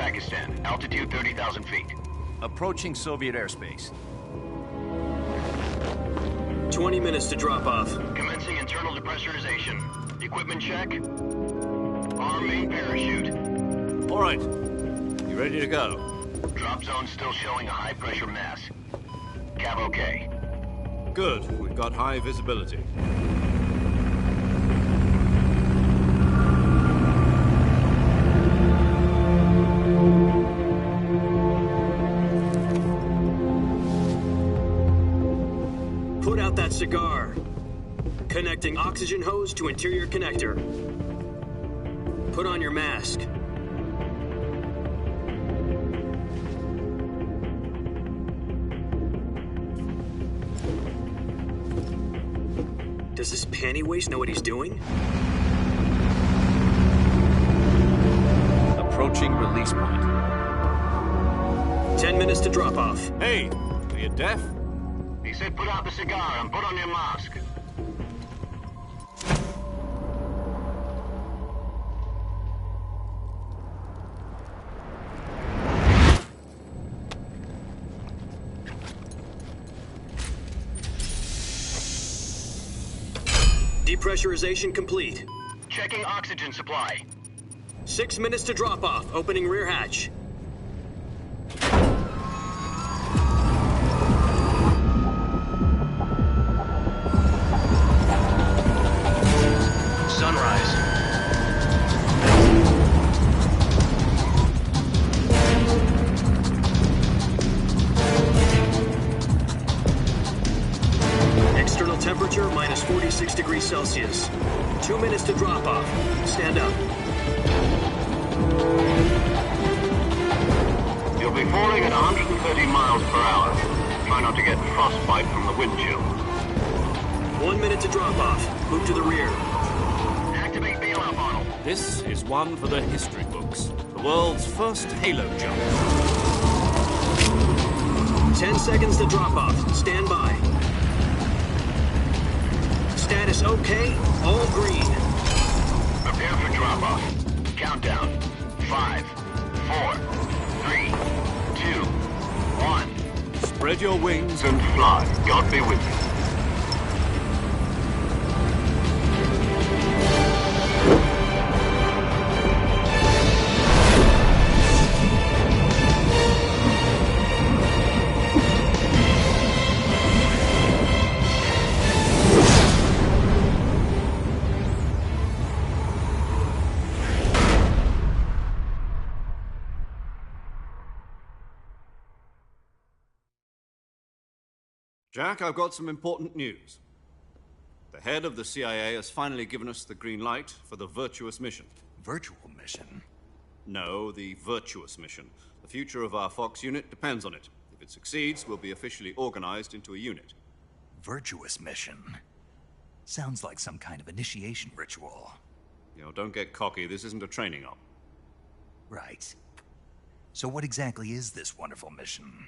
Pakistan. Altitude 30,000 feet. Approaching Soviet airspace. 20 minutes to drop off. Commencing internal depressurization. Equipment check. Arm main parachute. All right. You ready to go? Drop zone still showing a high pressure mass. Cav okay. Good. We've got high visibility. Put out that cigar. Connecting oxygen hose to interior connector. Put on your mask. Does this panty waste know what he's doing? Approaching release point. 10 minutes to drop off. Hey, are you deaf? He said put out the cigar and put on your mask. Depressurization complete. Checking oxygen supply. 6 minutes to drop off. Opening rear hatch. Sunrise. External temperature minus 46 degrees Celsius. 2 minutes to drop off. Stand up. You'll be falling at 130 miles per hour. Try not to get frostbite from the wind chill. 1 minute to drop off. Move to the rear. Activate bailout model. This is one for the history books. The world's first halo jump. 10 seconds to drop off. Stand by. Status okay. All green. Prepare for drop-off. Countdown. 5, 4, 3, 2, 1. Spread your wings And fly. God be with you. Jack, I've got some important news. The head of the CIA has finally given us the green light for the virtuous mission. Virtual mission? No, the virtuous mission. The future of our Fox unit depends on it. If it succeeds, we'll be officially organized into a unit. Virtuous mission? Sounds like some kind of initiation ritual. You know, don't get cocky. This isn't a training op. Right. So what exactly is this wonderful mission?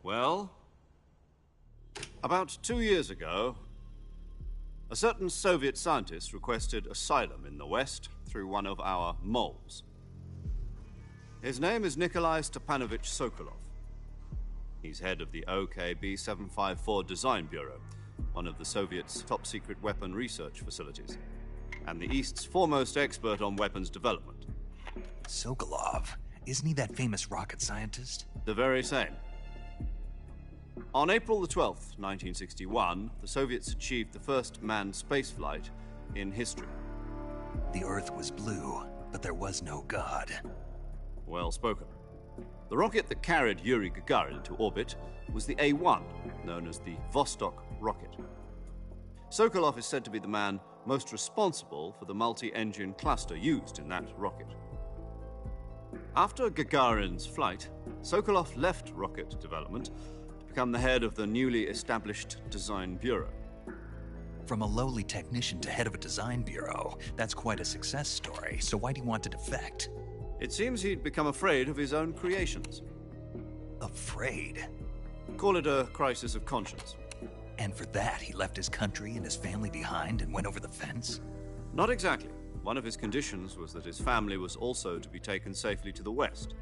Well, about 2 years ago, a certain Soviet scientist requested asylum in the West through one of our moles. His name is Nikolai Stepanovich Sokolov. He's head of the OKB-754 Design Bureau, one of the Soviets' top-secret weapon research facilities, and the East's foremost expert on weapons development. Sokolov? Isn't he that famous rocket scientist? The very same. On April the 12th, 1961, the Soviets achieved the first manned spaceflight in history. The Earth was blue, but there was no God. Well spoken. The rocket that carried Yuri Gagarin to orbit was the A-1, known as the Vostok rocket. Sokolov is said to be the man most responsible for the multi-engine cluster used in that rocket. After Gagarin's flight, Sokolov left rocket development to become the head of the newly established Design Bureau. From a lowly technician to head of a design bureau, that's quite a success story, so why do you want to defect? It seems he'd become afraid of his own creations. Afraid? Call it a crisis of conscience. And for that, he left his country and his family behind and went over the fence? Not exactly. One of his conditions was that his family was also to be taken safely to the West.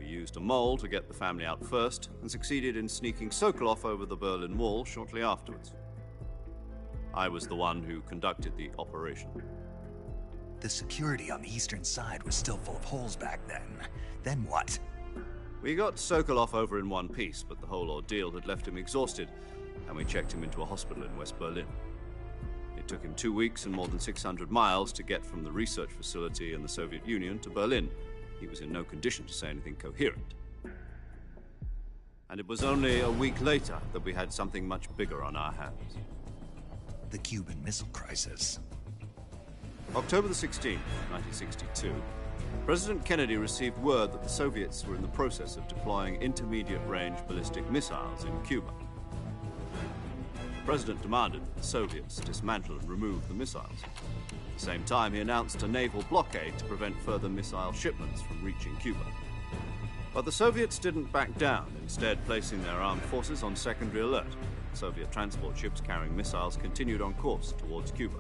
We used a mole to get the family out first and succeeded in sneaking Sokolov over the Berlin Wall shortly afterwards. I was the one who conducted the operation. The security on the eastern side was still full of holes back then. Then what? We got Sokolov over in one piece, but the whole ordeal had left him exhausted, and we checked him into a hospital in West Berlin. It took him 2 weeks and more than 600 miles to get from the research facility in the Soviet Union to Berlin. He was in no condition to say anything coherent. And it was only a week later that we had something much bigger on our hands. The Cuban Missile Crisis. October the 16th, 1962, President Kennedy received word that the Soviets were in the process of deploying intermediate-range ballistic missiles in Cuba. The President demanded that the Soviets dismantle and remove the missiles. At the same time, he announced a naval blockade to prevent further missile shipments from reaching Cuba. But the Soviets didn't back down, instead placing their armed forces on secondary alert. Soviet transport ships carrying missiles continued on course towards Cuba.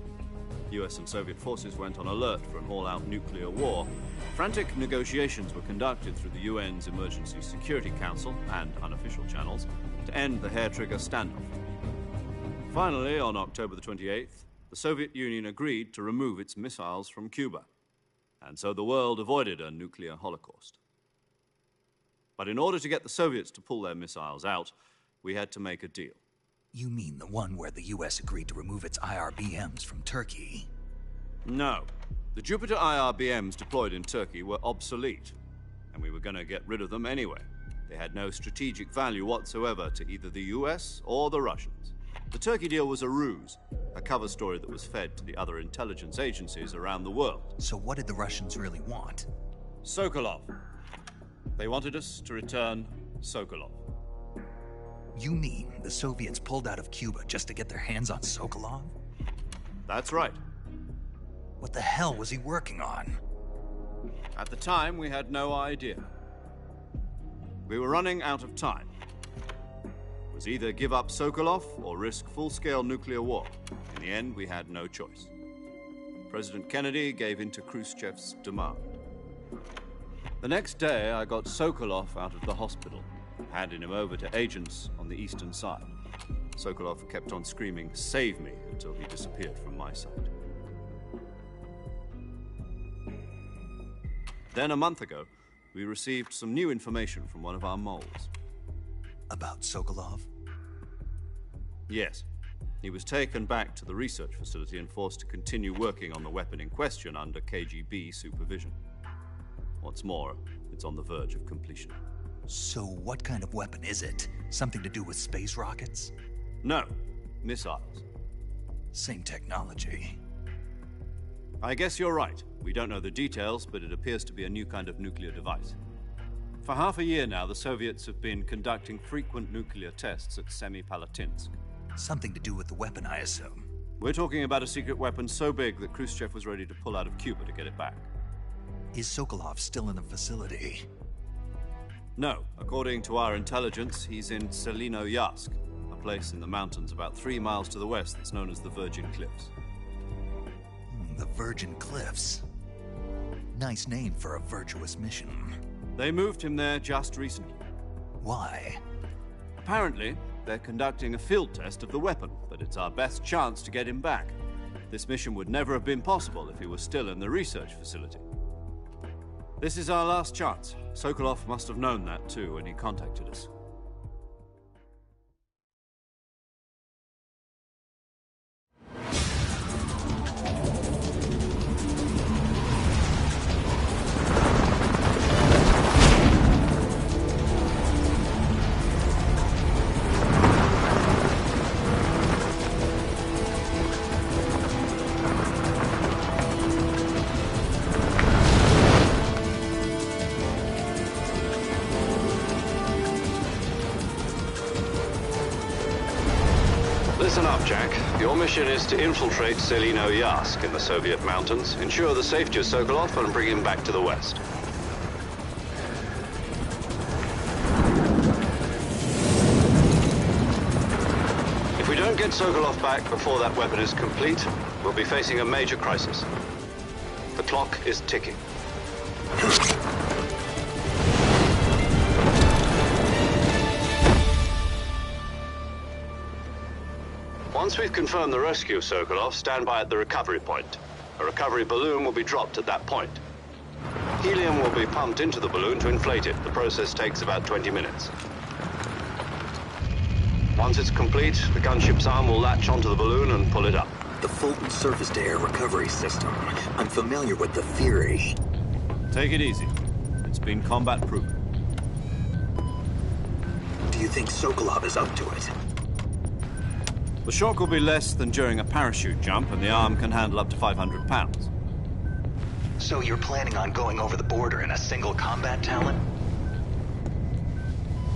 US and Soviet forces went on alert for an all-out nuclear war. Frantic negotiations were conducted through the UN's Emergency Security Council and unofficial channels to end the hair-trigger standoff. Finally, on October the 28th, the Soviet Union agreed to remove its missiles from Cuba, and so the world avoided a nuclear holocaust. But in order to get the Soviets to pull their missiles out, we had to make a deal. You mean the one where the US agreed to remove its IRBMs from Turkey? No. The Jupiter IRBMs deployed in Turkey were obsolete, and we were going to get rid of them anyway. They had no strategic value whatsoever to either the US or the Russians. The Turkey deal was a ruse, a cover story that was fed to the other intelligence agencies around the world. So what did the Russians really want? Sokolov. They wanted us to return Sokolov. You mean the Soviets pulled out of Cuba just to get their hands on Sokolov? That's right. What the hell was he working on? At the time, we had no idea. We were running out of time. It was either give up Sokolov or risk full-scale nuclear war. In the end, we had no choice. President Kennedy gave in to Khrushchev's demand. The next day, I got Sokolov out of the hospital, handing him over to agents on the eastern side. Sokolov kept on screaming, "Save me," until he disappeared from my sight. Then, a month ago, we received some new information from one of our moles. About Sokolov? Yes. He was taken back to the research facility and forced to continue working on the weapon in question under KGB supervision. What's more, it's on the verge of completion. So what kind of weapon is it? Something to do with space rockets? No, missiles. Same technology. I guess you're right. We don't know the details, but it appears to be a new kind of nuclear device. For half a year now, the Soviets have been conducting frequent nuclear tests at Semipalatinsk. Something to do with the weapon, I assume. We're talking about a secret weapon so big that Khrushchev was ready to pull out of Cuba to get it back. Is Sokolov still in the facility? No. According to our intelligence, he's in Selino-Yarsk, a place in the mountains about 3 miles to the west that's known as the Virgin Cliffs. The Virgin Cliffs. Nice name for a virtuous mission. They moved him there just recently. Why? Apparently, they're conducting a field test of the weapon, but it's our best chance to get him back. This mission would never have been possible if he was still in the research facility. This is our last chance. Sokolov must have known that too when he contacted us. Listen up, Jack. Your mission is to infiltrate Selino-Yarsk in the Soviet mountains, ensure the safety of Sokolov, and bring him back to the West. If we don't get Sokolov back before that weapon is complete, we'll be facing a major crisis. The clock is ticking. Once we've confirmed the rescue of Sokolov, stand by at the recovery point. A recovery balloon will be dropped at that point. Helium will be pumped into the balloon to inflate it. The process takes about 20 minutes. Once it's complete, the gunship's arm will latch onto the balloon and pull it up. The Fulton surface-to-air recovery system. I'm familiar with the theory. Take it easy. It's been combat-proven. Do you think Sokolov is up to it? The shock will be less than during a parachute jump, and the arm can handle up to 500 pounds. So you're planning on going over the border in a single combat talent?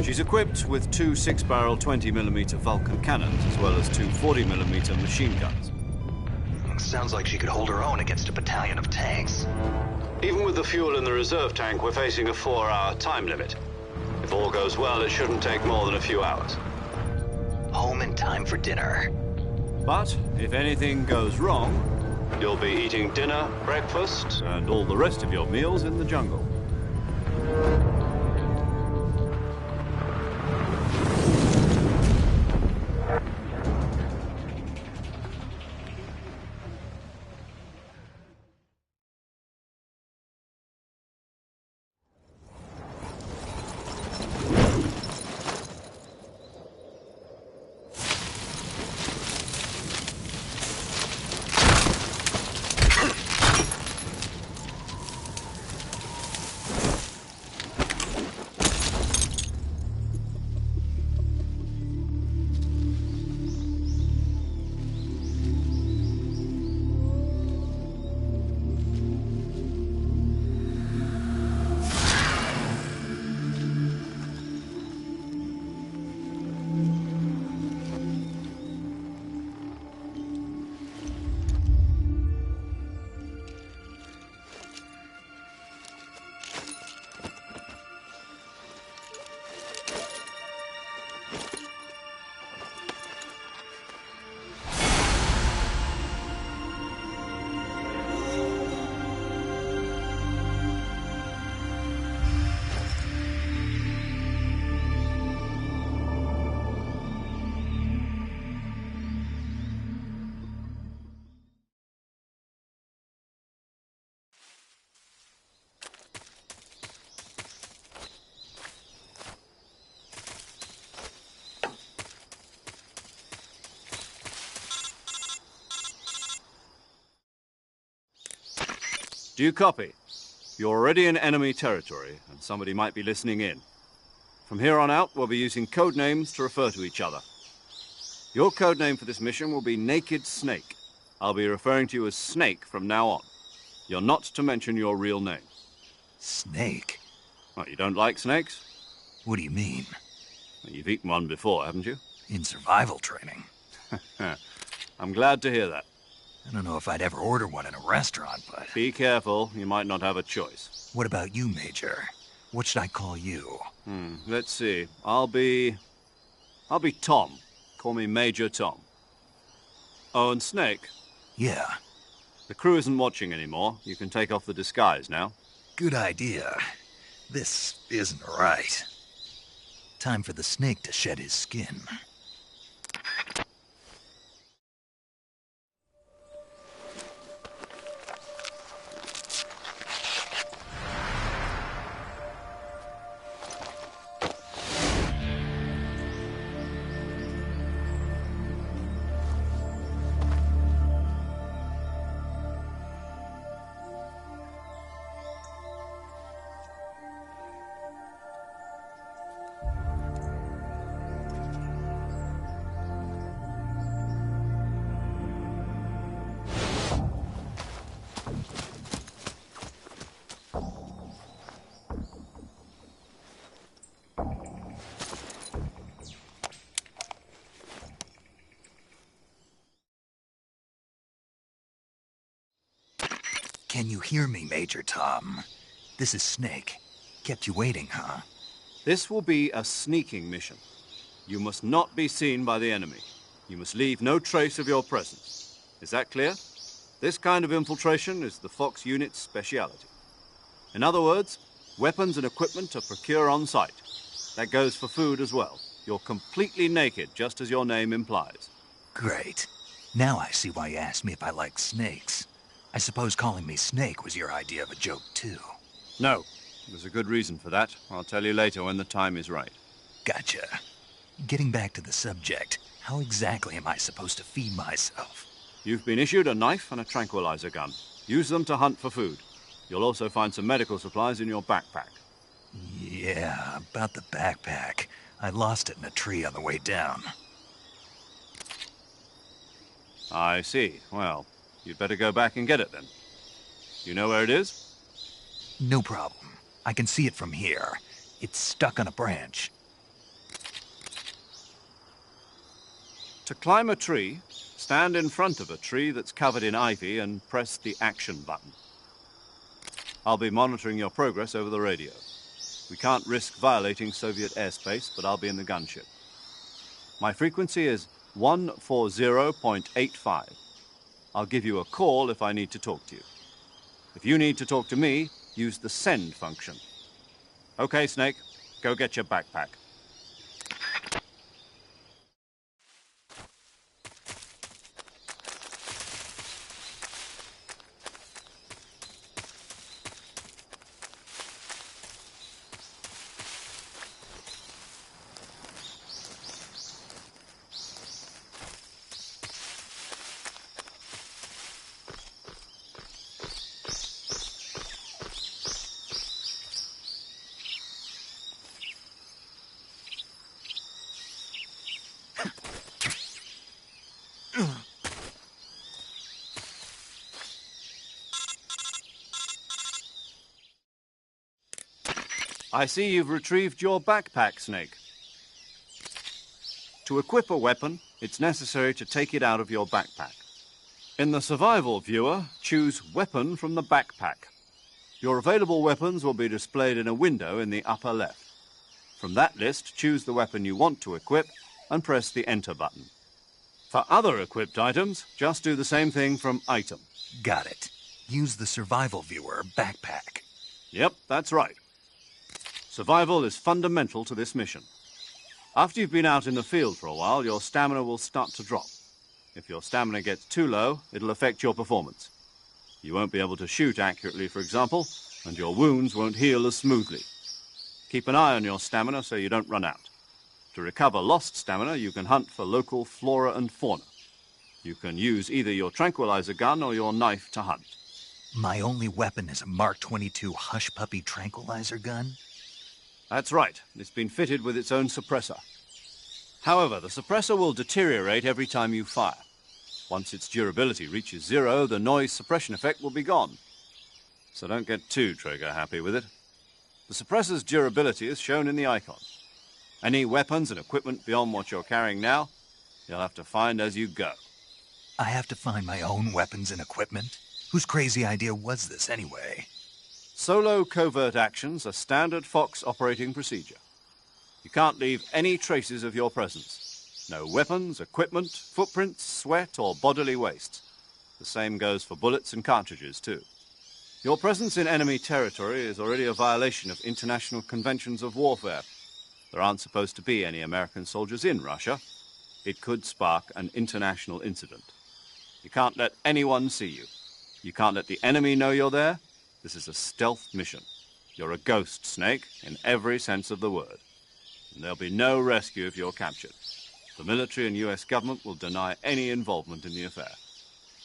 She's equipped with two 6-barrel 20mm Vulcan cannons, as well as two 40mm machine guns. Sounds like she could hold her own against a battalion of tanks. Even with the fuel in the reserve tank, we're facing a 4-hour time limit. If all goes well, it shouldn't take more than a few hours. Home in time for dinner. But if anything goes wrong, you'll be eating dinner, breakfast, and all the rest of your meals in the jungle. Do you copy? You're already in enemy territory, and somebody might be listening in. From here on out, we'll be using code names to refer to each other. Your code name for this mission will be Naked Snake. I'll be referring to you as Snake from now on. You're not to mention your real name. Snake? What, you don't like snakes? What do you mean? Well, you've eaten one before, haven't you? In survival training. I'm glad to hear that. I don't know if I'd ever order one in a restaurant, but... Be careful, you might not have a choice. What about you, Major? What should I call you? Let's see. I'll be Tom. Call me Major Tom. Oh, and Snake? Yeah. The crew isn't watching anymore. You can take off the disguise now. Good idea. This isn't right. Time for the snake to shed his skin. Can you hear me, Major Tom? This is Snake. Kept you waiting, huh? This will be a sneaking mission. You must not be seen by the enemy. You must leave no trace of your presence. Is that clear? This kind of infiltration is the Fox unit's speciality. In other words, weapons and equipment are procured on site. That goes for food as well. You're completely naked, just as your name implies. Great. Now I see why you asked me if I like snakes. I suppose calling me Snake was your idea of a joke, too. No, there's a good reason for that. I'll tell you later when the time is right. Gotcha. Getting back to the subject, how exactly am I supposed to feed myself? You've been issued a knife and a tranquilizer gun. Use them to hunt for food. You'll also find some medical supplies in your backpack. Yeah, about the backpack. I lost it in a tree on the way down. I see. Well, you'd better go back and get it then. You know where it is? No problem. I can see it from here. It's stuck on a branch. To climb a tree, stand in front of a tree that's covered in ivy and press the action button. I'll be monitoring your progress over the radio. We can't risk violating Soviet airspace, but I'll be in the gunship. My frequency is 140.85. I'll give you a call if I need to talk to you. If you need to talk to me, use the send function. Okay, Snake, go get your backpack. I see you've retrieved your backpack, Snake. To equip a weapon, it's necessary to take it out of your backpack. In the survival viewer, choose Weapon from the backpack. Your available weapons will be displayed in a window in the upper left. From that list, choose the weapon you want to equip and press the Enter button. For other equipped items, just do the same thing from Item. Got it. Use the survival viewer backpack. Yep, that's right. Survival is fundamental to this mission. After you've been out in the field for a while, your stamina will start to drop. If your stamina gets too low, it'll affect your performance. You won't be able to shoot accurately, for example, and your wounds won't heal as smoothly. Keep an eye on your stamina so you don't run out. To recover lost stamina, you can hunt for local flora and fauna. You can use either your tranquilizer gun or your knife to hunt. My only weapon is a Mark 22 Hush Puppy tranquilizer gun? That's right. It's been fitted with its own suppressor. However, the suppressor will deteriorate every time you fire. Once its durability reaches 0, the noise suppression effect will be gone. So don't get too trigger-happy with it. The suppressor's durability is shown in the icon. Any weapons and equipment beyond what you're carrying now, you'll have to find as you go. I have to find my own weapons and equipment? Whose crazy idea was this, anyway? Solo covert actions are standard Fox operating procedure. You can't leave any traces of your presence. No weapons, equipment, footprints, sweat, or bodily waste. The same goes for bullets and cartridges, too. Your presence in enemy territory is already a violation of international conventions of warfare. There aren't supposed to be any American soldiers in Russia. It could spark an international incident. You can't let anyone see you. You can't let the enemy know you're there. This is a stealth mission. You're a ghost, Snake, in every sense of the word. And there'll be no rescue if you're captured. The military and U.S. government will deny any involvement in the affair.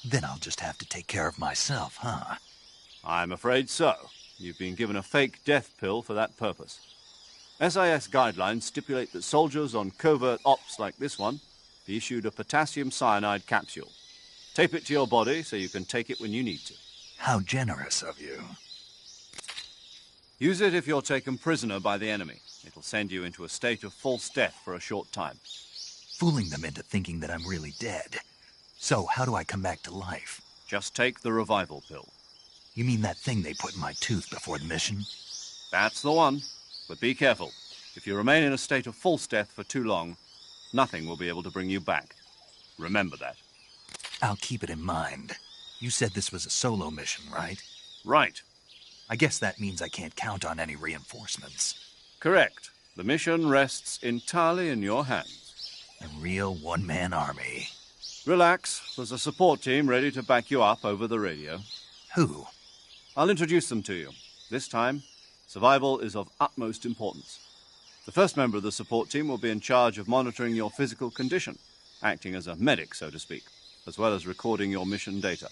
Then I'll just have to take care of myself, huh? I'm afraid so. You've been given a fake death pill for that purpose. SIS guidelines stipulate that soldiers on covert ops like this one be issued a potassium cyanide capsule. Tape it to your body so you can take it when you need to. How generous of you. Use it if you're taken prisoner by the enemy. It'll send you into a state of false death for a short time. Fooling them into thinking that I'm really dead. So, how do I come back to life? Just take the revival pill. You mean that thing they put in my tooth before the mission? That's the one. But be careful. If you remain in a state of false death for too long, nothing will be able to bring you back. Remember that. I'll keep it in mind. You said this was a solo mission, right? Right. I guess that means I can't count on any reinforcements. Correct. The mission rests entirely in your hands. A real one-man army. Relax. There's a support team ready to back you up over the radio. Who? I'll introduce them to you. This time, survival is of utmost importance. The first member of the support team will be in charge of monitoring your physical condition, acting as a medic, so to speak, as well as recording your mission data.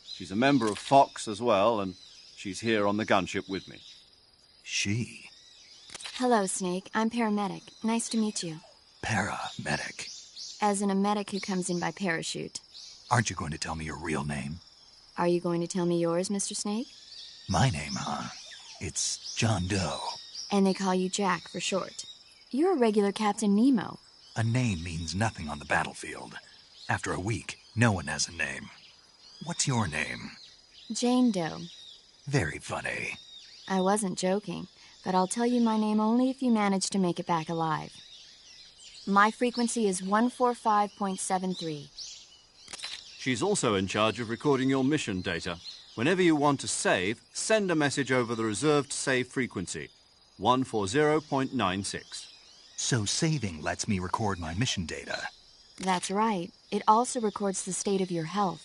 She's a member of Fox as well, and she's here on the gunship with me. She? Hello, Snake. I'm paramedic. Nice to meet you. Paramedic. As in a medic who comes in by parachute. Aren't you going to tell me your real name? Are you going to tell me yours, Mr. Snake? My name, huh? It's John Doe. And they call you Jack for short. You're a regular Captain Nemo. A name means nothing on the battlefield. After a week, no one has a name. What's your name? Jane Doe. Very funny. I wasn't joking, but I'll tell you my name only if you manage to make it back alive. My frequency is 145.73. She's also in charge of recording your mission data. Whenever you want to save, send a message over the reserved save frequency, 140.96. So saving lets me record my mission data. That's right. It also records the state of your health.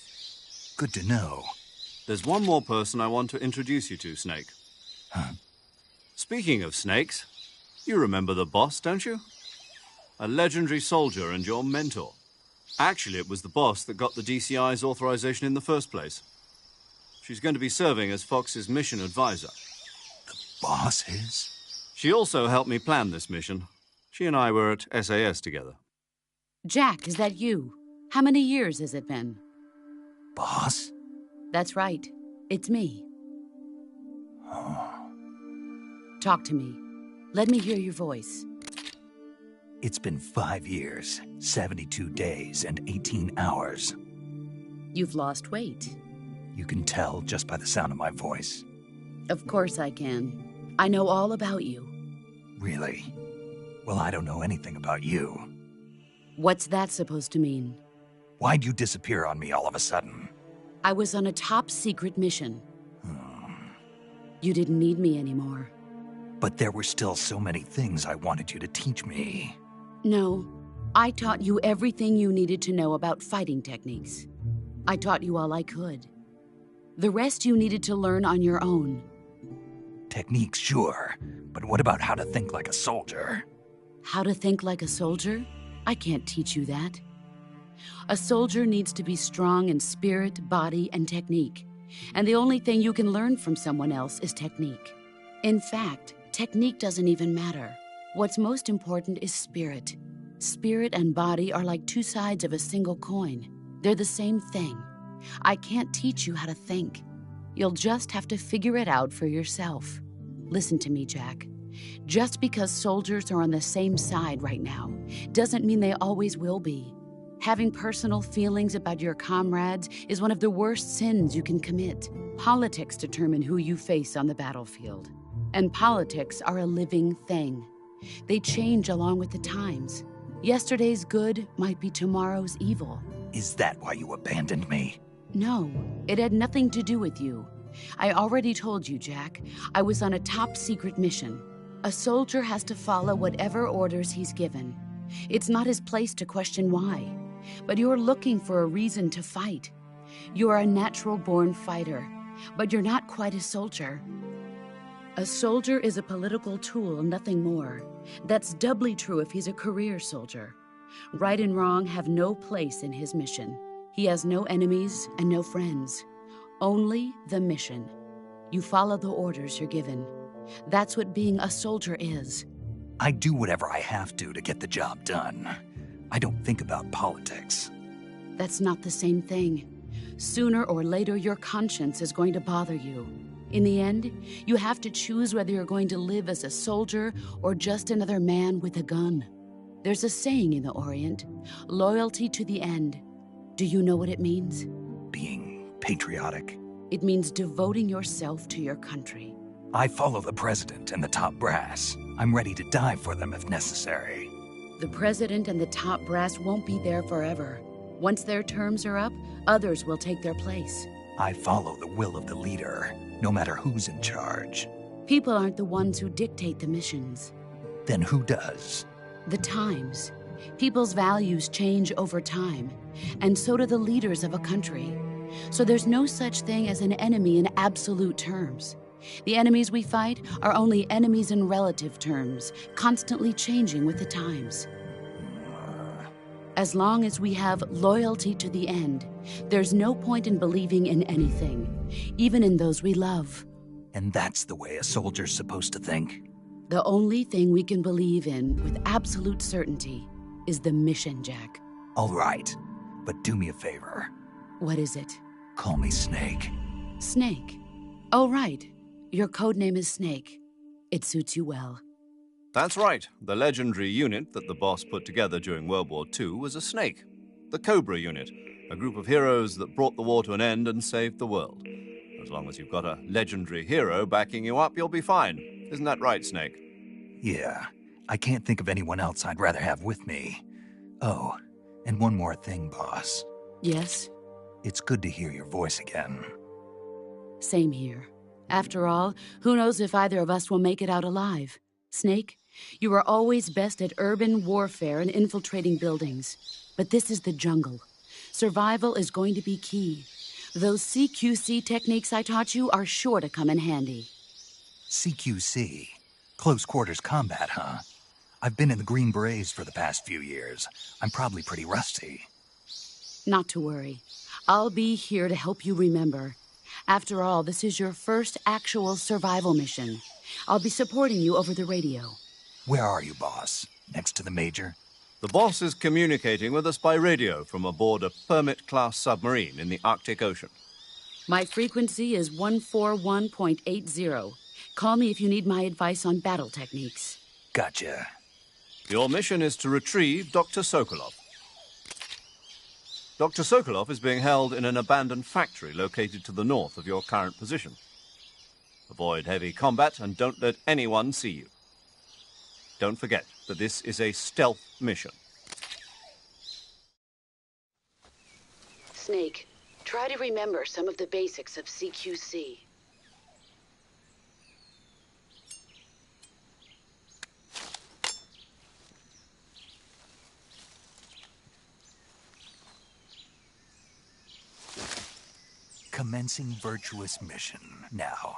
Good to know. There's one more person I want to introduce you to, Snake. Huh? Speaking of snakes, you remember the boss, don't you? A legendary soldier and your mentor. Actually, it was the boss that got the DCI's authorization in the first place. She's going to be serving as Fox's mission advisor. The boss is? She also helped me plan this mission. She and I were at SAS together. Jack, is that you? How many years has it been? Boss? That's right. It's me. Oh. Talk to me. Let me hear your voice. It's been 5 years, 72 days, and 18 hours. You've lost weight. You can tell just by the sound of my voice. Of course I can. I know all about you. Really? Well, I don't know anything about you. What's that supposed to mean? Why'd you disappear on me all of a sudden? I was on a top-secret mission. You didn't need me anymore. But there were still so many things I wanted you to teach me. No, I taught you everything you needed to know about fighting techniques. I taught you all I could. The rest you needed to learn on your own. Techniques, sure. But what about how to think like a soldier? How to think like a soldier? I can't teach you that. A soldier needs to be strong in spirit, body, and technique. And the only thing you can learn from someone else is technique. In fact, technique doesn't even matter. What's most important is spirit. Spirit and body are like two sides of a single coin. They're the same thing. I can't teach you how to think. You'll just have to figure it out for yourself. Listen to me, Jack. Just because soldiers are on the same side right now doesn't mean they always will be. Having personal feelings about your comrades is one of the worst sins you can commit. Politics determine who you face on the battlefield. And politics are a living thing. They change along with the times. Yesterday's good might be tomorrow's evil. Is that why you abandoned me? No, it had nothing to do with you. I already told you, Jack. I was on a top-secret mission. A soldier has to follow whatever orders he's given. It's not his place to question why. But you're looking for a reason to fight. You are a natural-born fighter, but you're not quite a soldier. A soldier is a political tool, nothing more. That's doubly true if he's a career soldier. Right and wrong have no place in his mission. He has no enemies and no friends. Only the mission. You follow the orders you're given. That's what being a soldier is. I do whatever I have to get the job done. I don't think about politics. That's not the same thing. Sooner or later, your conscience is going to bother you. In the end, you have to choose whether you're going to live as a soldier or just another man with a gun. There's a saying in the Orient, loyalty to the end. Do you know what it means? Being patriotic. It means devoting yourself to your country. I follow the president and the top brass. I'm ready to die for them if necessary. The president and the top brass won't be there forever. Once their terms are up, others will take their place. I follow the will of the leader, no matter who's in charge. People aren't the ones who dictate the missions. Then who does? The times. People's values change over time, and so do the leaders of a country. So there's no such thing as an enemy in absolute terms. The enemies we fight are only enemies in relative terms, constantly changing with the times. As long as we have loyalty to the end, there's no point in believing in anything, even in those we love. And that's the way a soldier's supposed to think? The only thing we can believe in with absolute certainty is the mission, Jack. All right, but do me a favor. What is it? Call me Snake. Snake. Oh, right. Your codename is Snake. It suits you well. That's right. The legendary unit that the boss put together during World War II was a snake. The Cobra unit, a group of heroes that brought the war to an end and saved the world. As long as you've got a legendary hero backing you up, you'll be fine. Isn't that right, Snake? Yeah, I can't think of anyone else I'd rather have with me. Oh, and one more thing, boss. Yes? It's good to hear your voice again. Same here. After all, who knows if either of us will make it out alive? Snake, you are always best at urban warfare and infiltrating buildings. But this is the jungle. Survival is going to be key. Those CQC techniques I taught you are sure to come in handy. CQC? Close quarters combat, huh? I've been in the Green Berets for the past few years. I'm probably pretty rusty. Not to worry. I'll be here to help you remember. After all, this is your first actual survival mission. I'll be supporting you over the radio. Where are you, boss? Next to the Major? The boss is communicating with us by radio from aboard a Permit-class submarine in the Arctic Ocean. My frequency is 141.80. Call me if you need my advice on battle techniques. Gotcha. Your mission is to retrieve Dr. Sokolov. Dr. Sokolov is being held in an abandoned factory located to the north of your current position. Avoid heavy combat and don't let anyone see you. Don't forget that this is a stealth mission. Snake, try to remember some of the basics of CQC. Commencing virtuous mission now.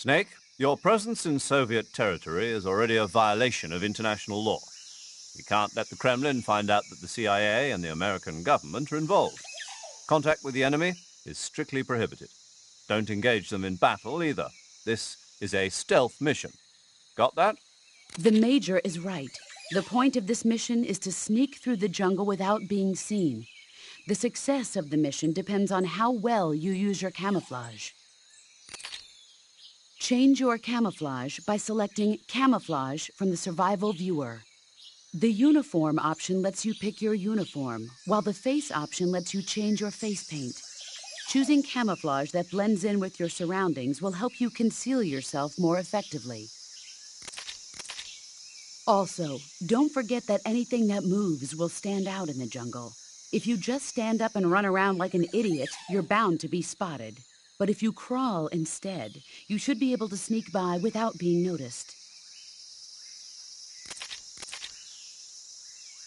Snake, your presence in Soviet territory is already a violation of international law. We can't let the Kremlin find out that the CIA and the American government are involved. Contact with the enemy is strictly prohibited. Don't engage them in battle either. This is a stealth mission. Got that? The Major is right. The point of this mission is to sneak through the jungle without being seen. The success of the mission depends on how well you use your camouflage. Change your camouflage by selecting Camouflage from the Survival Viewer. The Uniform option lets you pick your uniform, while the Face option lets you change your face paint. Choosing camouflage that blends in with your surroundings will help you conceal yourself more effectively. Also, don't forget that anything that moves will stand out in the jungle. If you just stand up and run around like an idiot, you're bound to be spotted. But if you crawl instead, you should be able to sneak by without being noticed.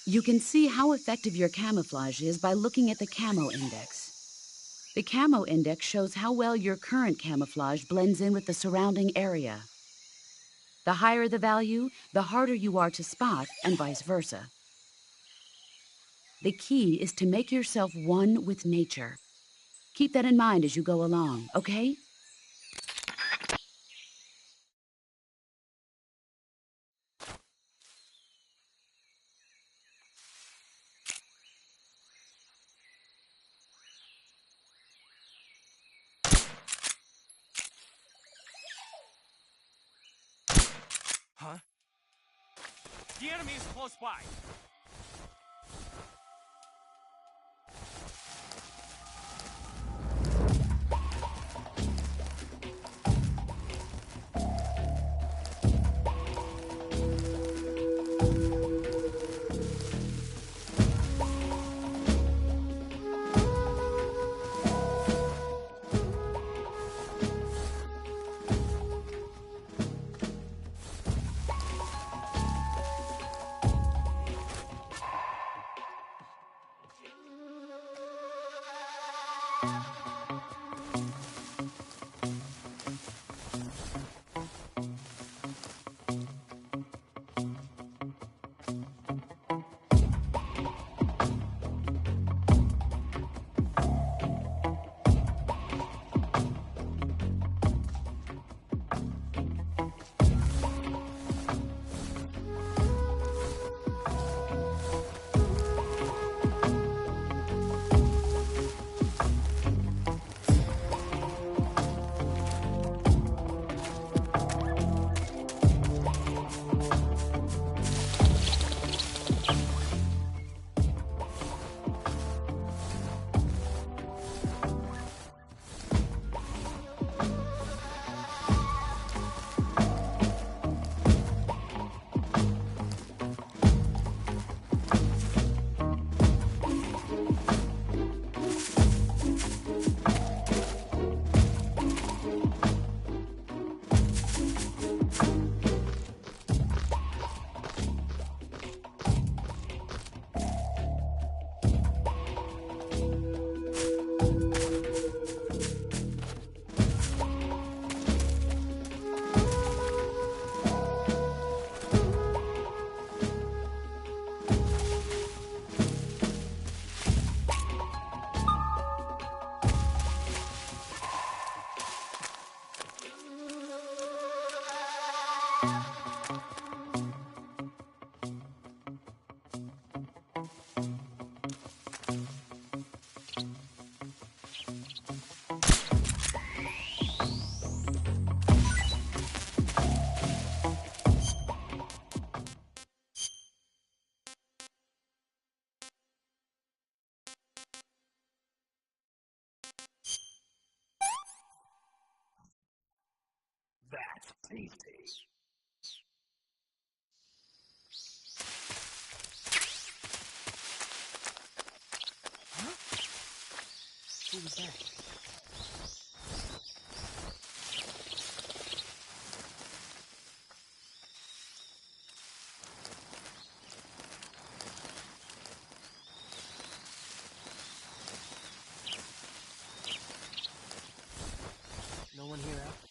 You can see how effective your camouflage is by looking at the Camo Index. The Camo Index shows how well your current camouflage blends in with the surrounding area. The higher the value, the harder you are to spot, and vice versa. The key is to make yourself one with nature. Keep that in mind as you go along, okay? Huh? The enemy is close by. That's tasty. Huh? Who was that? No one here else?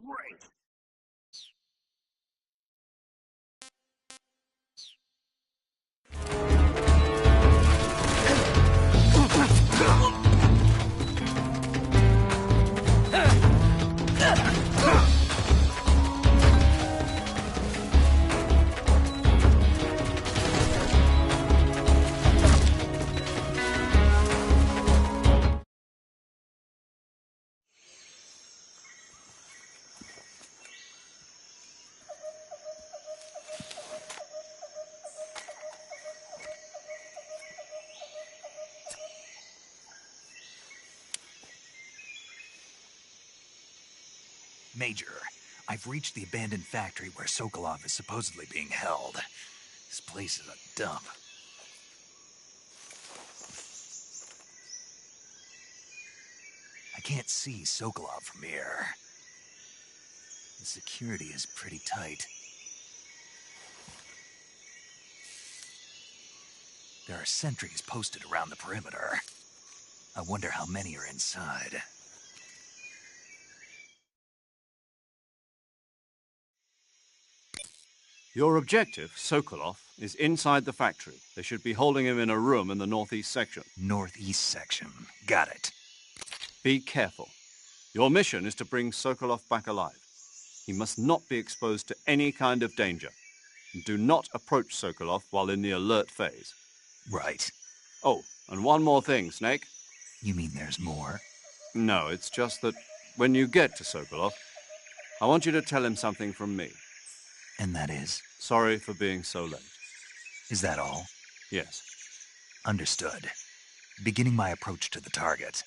Great! Major, I've reached the abandoned factory where Sokolov is supposedly being held. This place is a dump. I can't see Sokolov from here. The security is pretty tight. There are sentries posted around the perimeter. I wonder how many are inside. Your objective, Sokolov, is inside the factory. They should be holding him in a room in the northeast section. Northeast section. Got it. Be careful. Your mission is to bring Sokolov back alive. He must not be exposed to any kind of danger. Do not approach Sokolov while in the alert phase. Right. Oh, and one more thing, Snake. You mean there's more? No, it's just that when you get to Sokolov, I want you to tell him something from me. And that is? Sorry for being so late. Is that all? Yes. Understood. Beginning my approach to the target.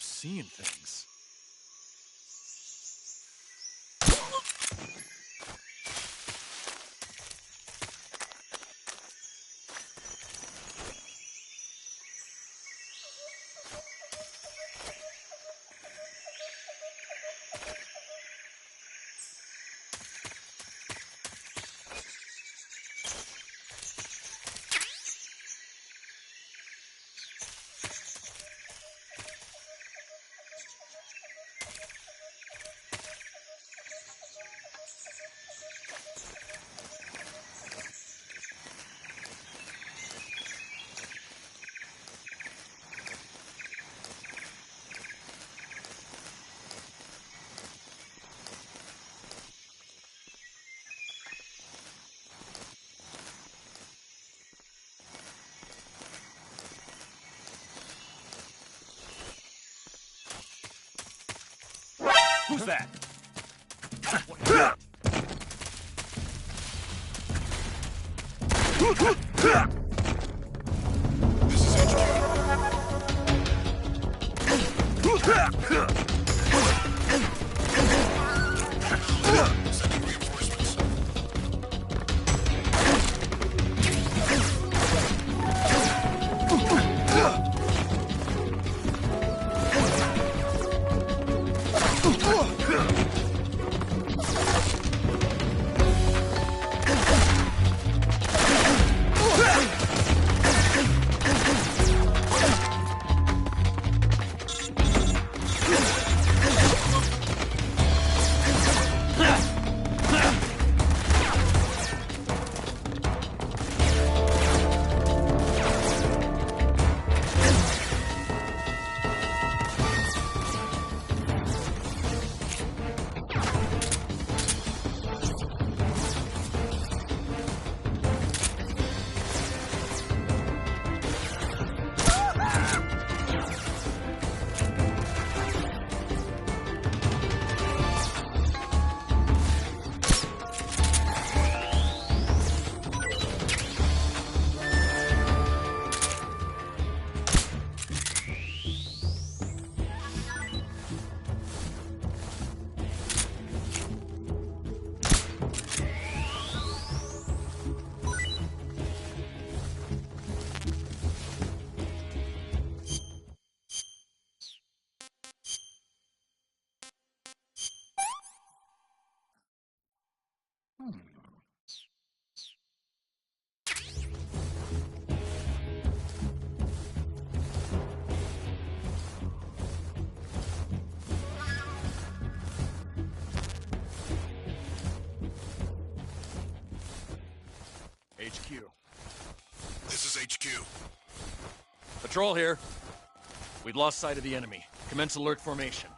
seeing things. Who's that? This is HQ. Sending reinforcements. HQ. This is HQ. Patrol here. We've lost sight of the enemy. Commence alert formation.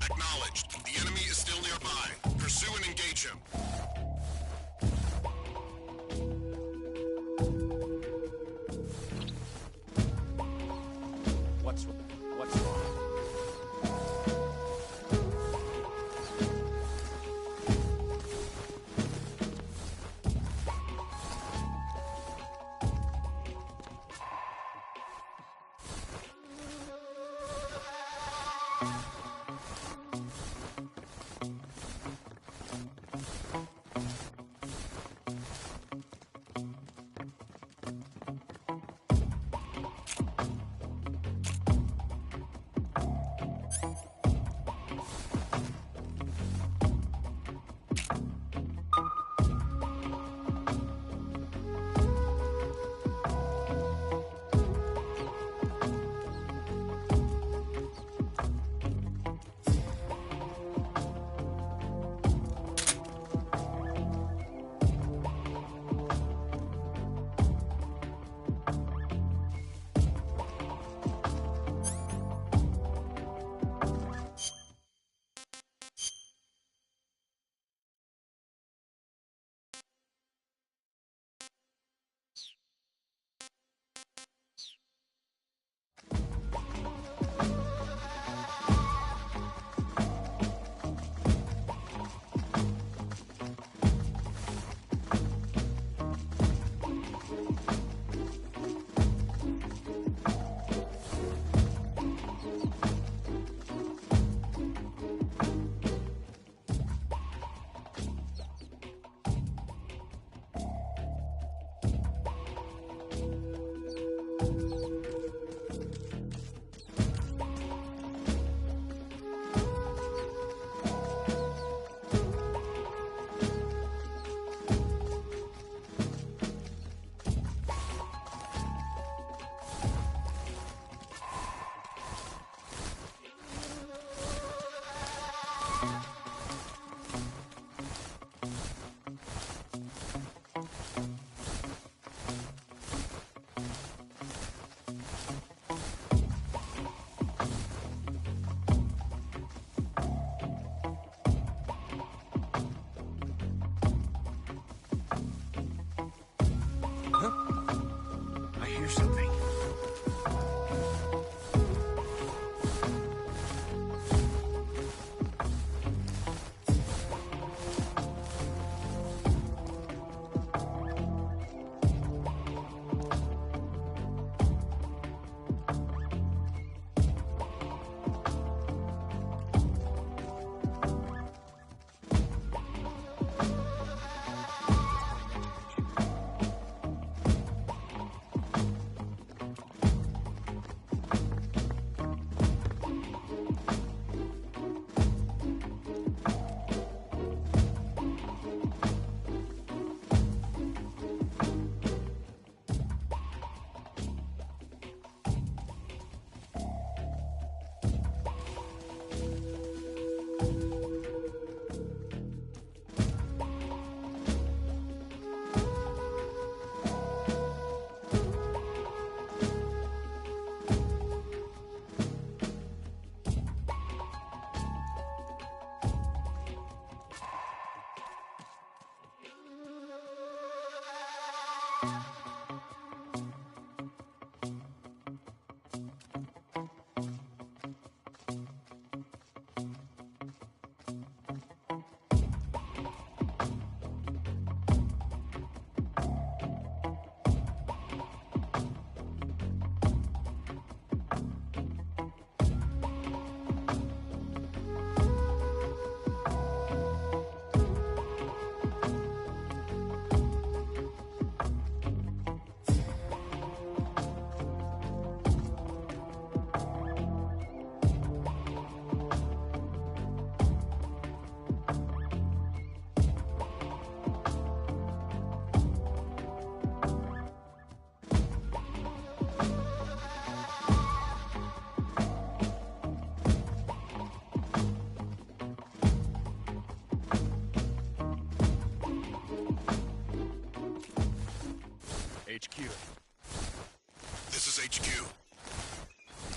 Acknowledged. The enemy is still nearby. Pursue and engage him. What's wrong?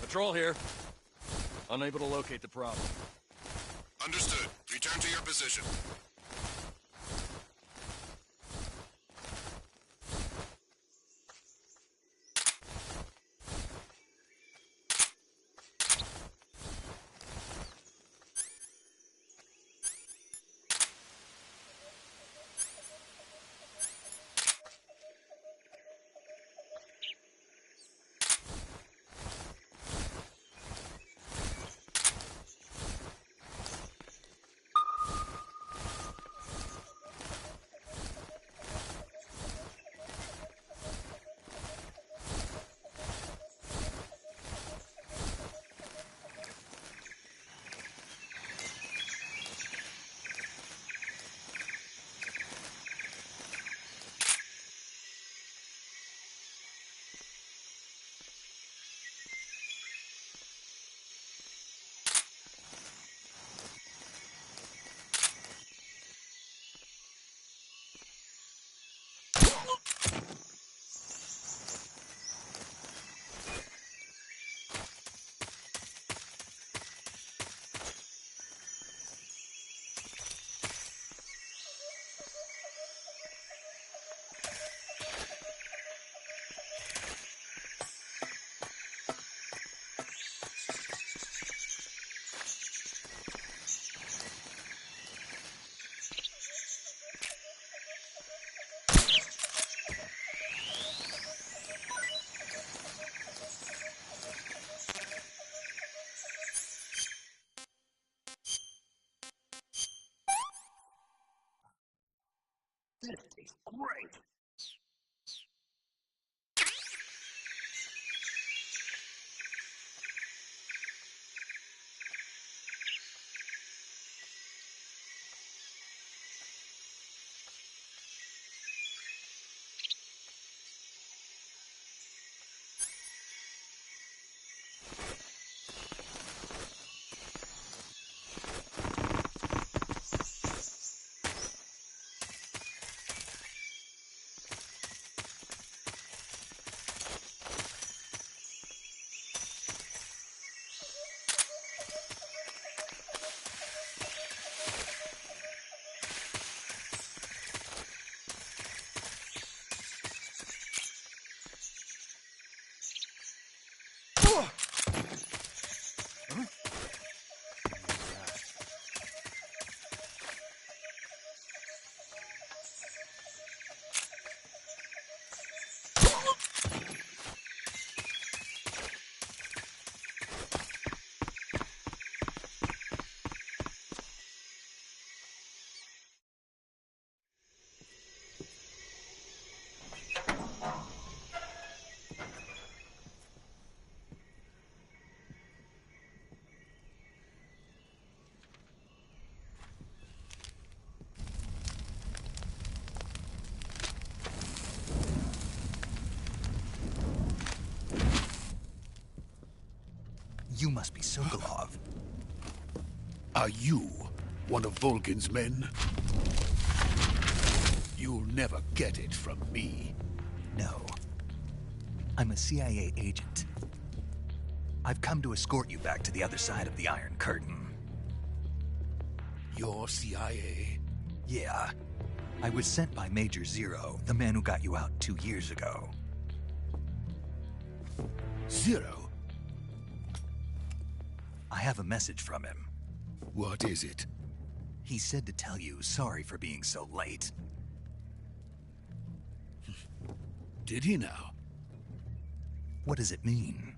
Patrol here. Unable to locate the problem. Understood. Return to your position. This is great. You must be Sokolov. Are you one of Volgin's men? You'll never get it from me. No. I'm a CIA agent. I've come to escort you back to the other side of the Iron Curtain. You're CIA? Yeah. I was sent by Major Zero, the man who got you out 2 years ago. Zero? I have a message from him. What is it? He said to tell you sorry for being so late. Did he now? What does it mean?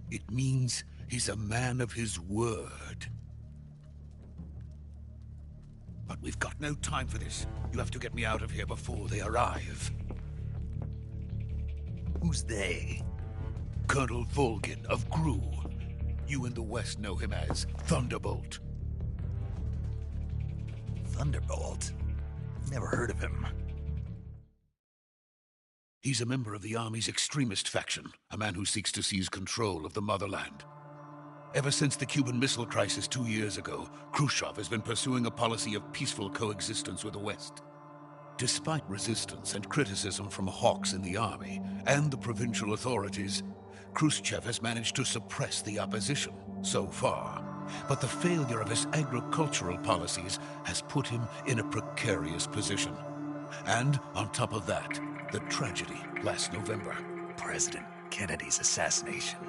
It means he's a man of his word. But we've got no time for this. You have to get me out of here before they arrive. Who's they? Colonel Volgin of Gru. You in the West know him as Thunderbolt. Thunderbolt? Never heard of him. He's a member of the Army's extremist faction, a man who seeks to seize control of the motherland. Ever since the Cuban Missile Crisis 2 years ago, Khrushchev has been pursuing a policy of peaceful coexistence with the West. Despite resistance and criticism from hawks in the Army and the provincial authorities, Khrushchev has managed to suppress the opposition, so far. But the failure of his agricultural policies has put him in a precarious position. And on top of that, the tragedy last November. President Kennedy's assassination.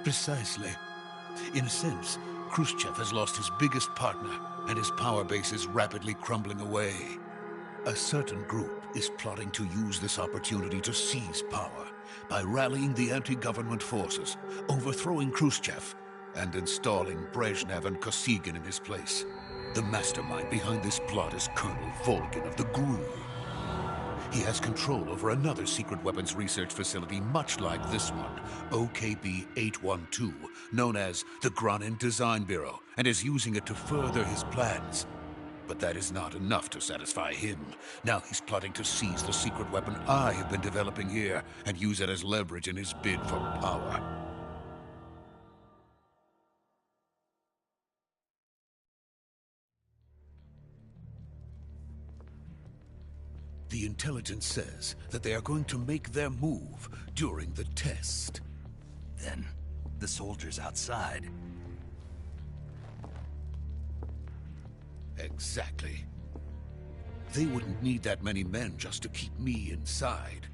Precisely. In a sense, Khrushchev has lost his biggest partner, and his power base is rapidly crumbling away. A certain group is plotting to use this opportunity to seize power by rallying the anti-government forces, overthrowing Khrushchev, and installing Brezhnev and Kosygin in his place. The mastermind behind this plot is Colonel Volgin of the GRU. He has control over another secret weapons research facility much like this one, OKB-812, known as the Granin Design Bureau, and is using it to further his plans. But that is not enough to satisfy him. Now he's plotting to seize the secret weapon I have been developing here and use it as leverage in his bid for power. The intelligence says that they are going to make their move during the test. Then, the soldiers outside. Exactly. They wouldn't need that many men just to keep me inside.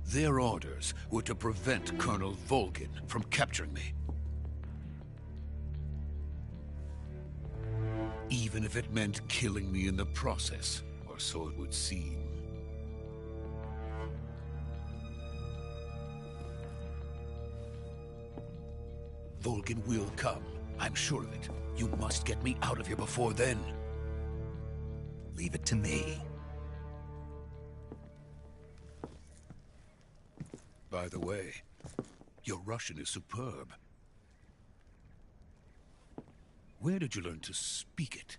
Their orders were to prevent Colonel Volgin from capturing me. Even if it meant killing me in the process. Or so it would seem. Volgin will come. I'm sure of it. You must get me out of here before then. Leave it to me. By the way, your Russian is superb. Where did you learn to speak it?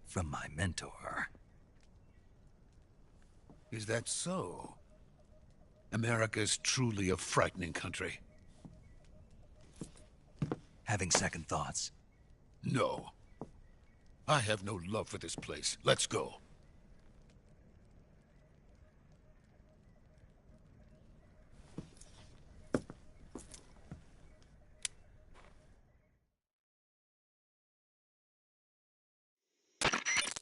From my mentor. Is that so? America is truly a frightening country. Having second thoughts? No. I have no love for this place. Let's go.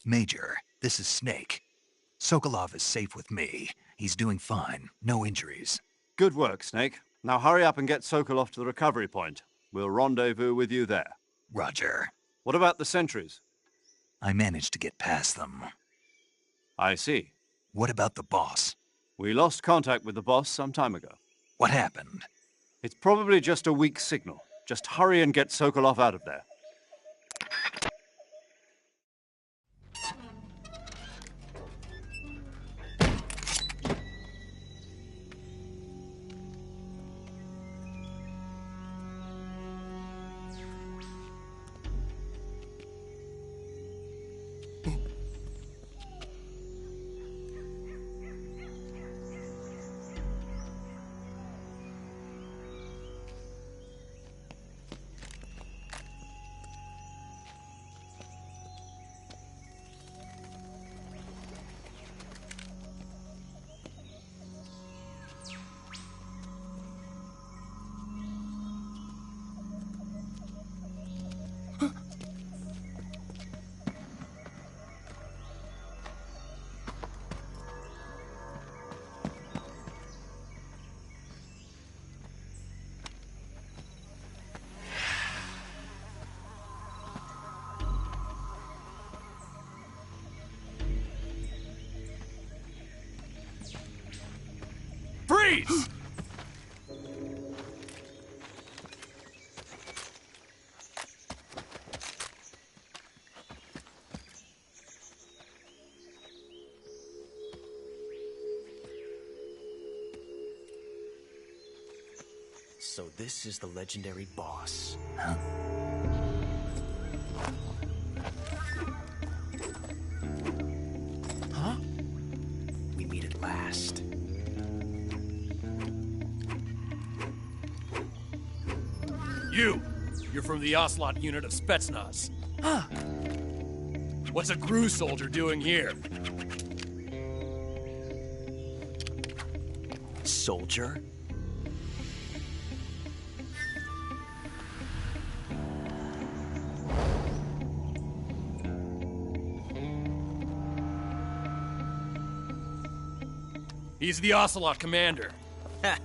Major, this is Snake. Sokolov is safe with me. He's doing fine. No injuries. Good work, Snake. Now hurry up and get Sokolov to the recovery point. We'll rendezvous with you there. Roger. What about the sentries? I managed to get past them. I see. What about the boss? We lost contact with the boss some time ago. What happened? It's probably just a weak signal. Just hurry and get Sokolov out of there. Freeze! So this is the legendary boss. Huh? Huh? We meet at last. You're from the Oslot unit of Spetsnaz. Huh. What's a GRU soldier doing here? Soldier? He's the Ocelot commander. Ha!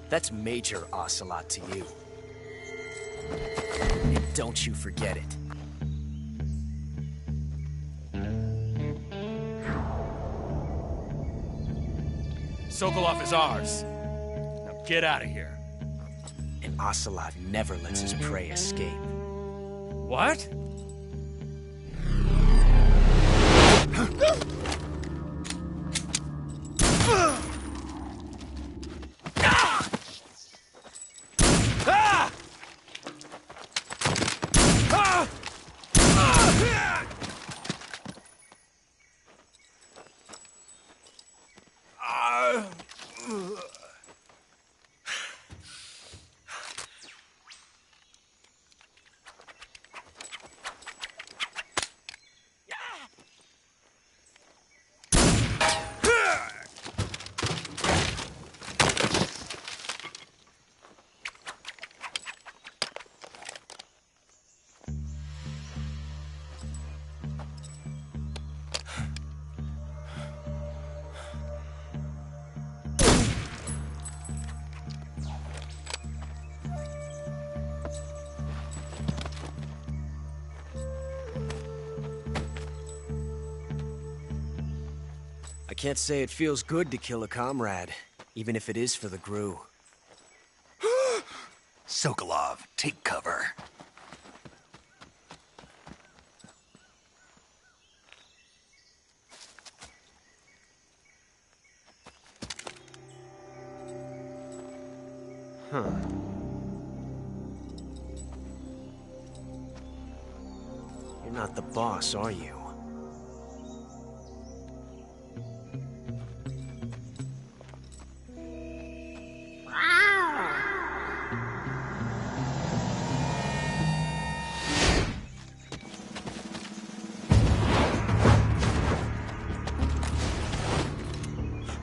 That's Major Ocelot to you. And don't you forget it. Sokolov is ours. Now get out of here. And Ocelot never lets his prey escape. What? I can't say it feels good to kill a comrade, even if it is for the GRU. Sokolov, take cover. Huh. You're not the boss, are you?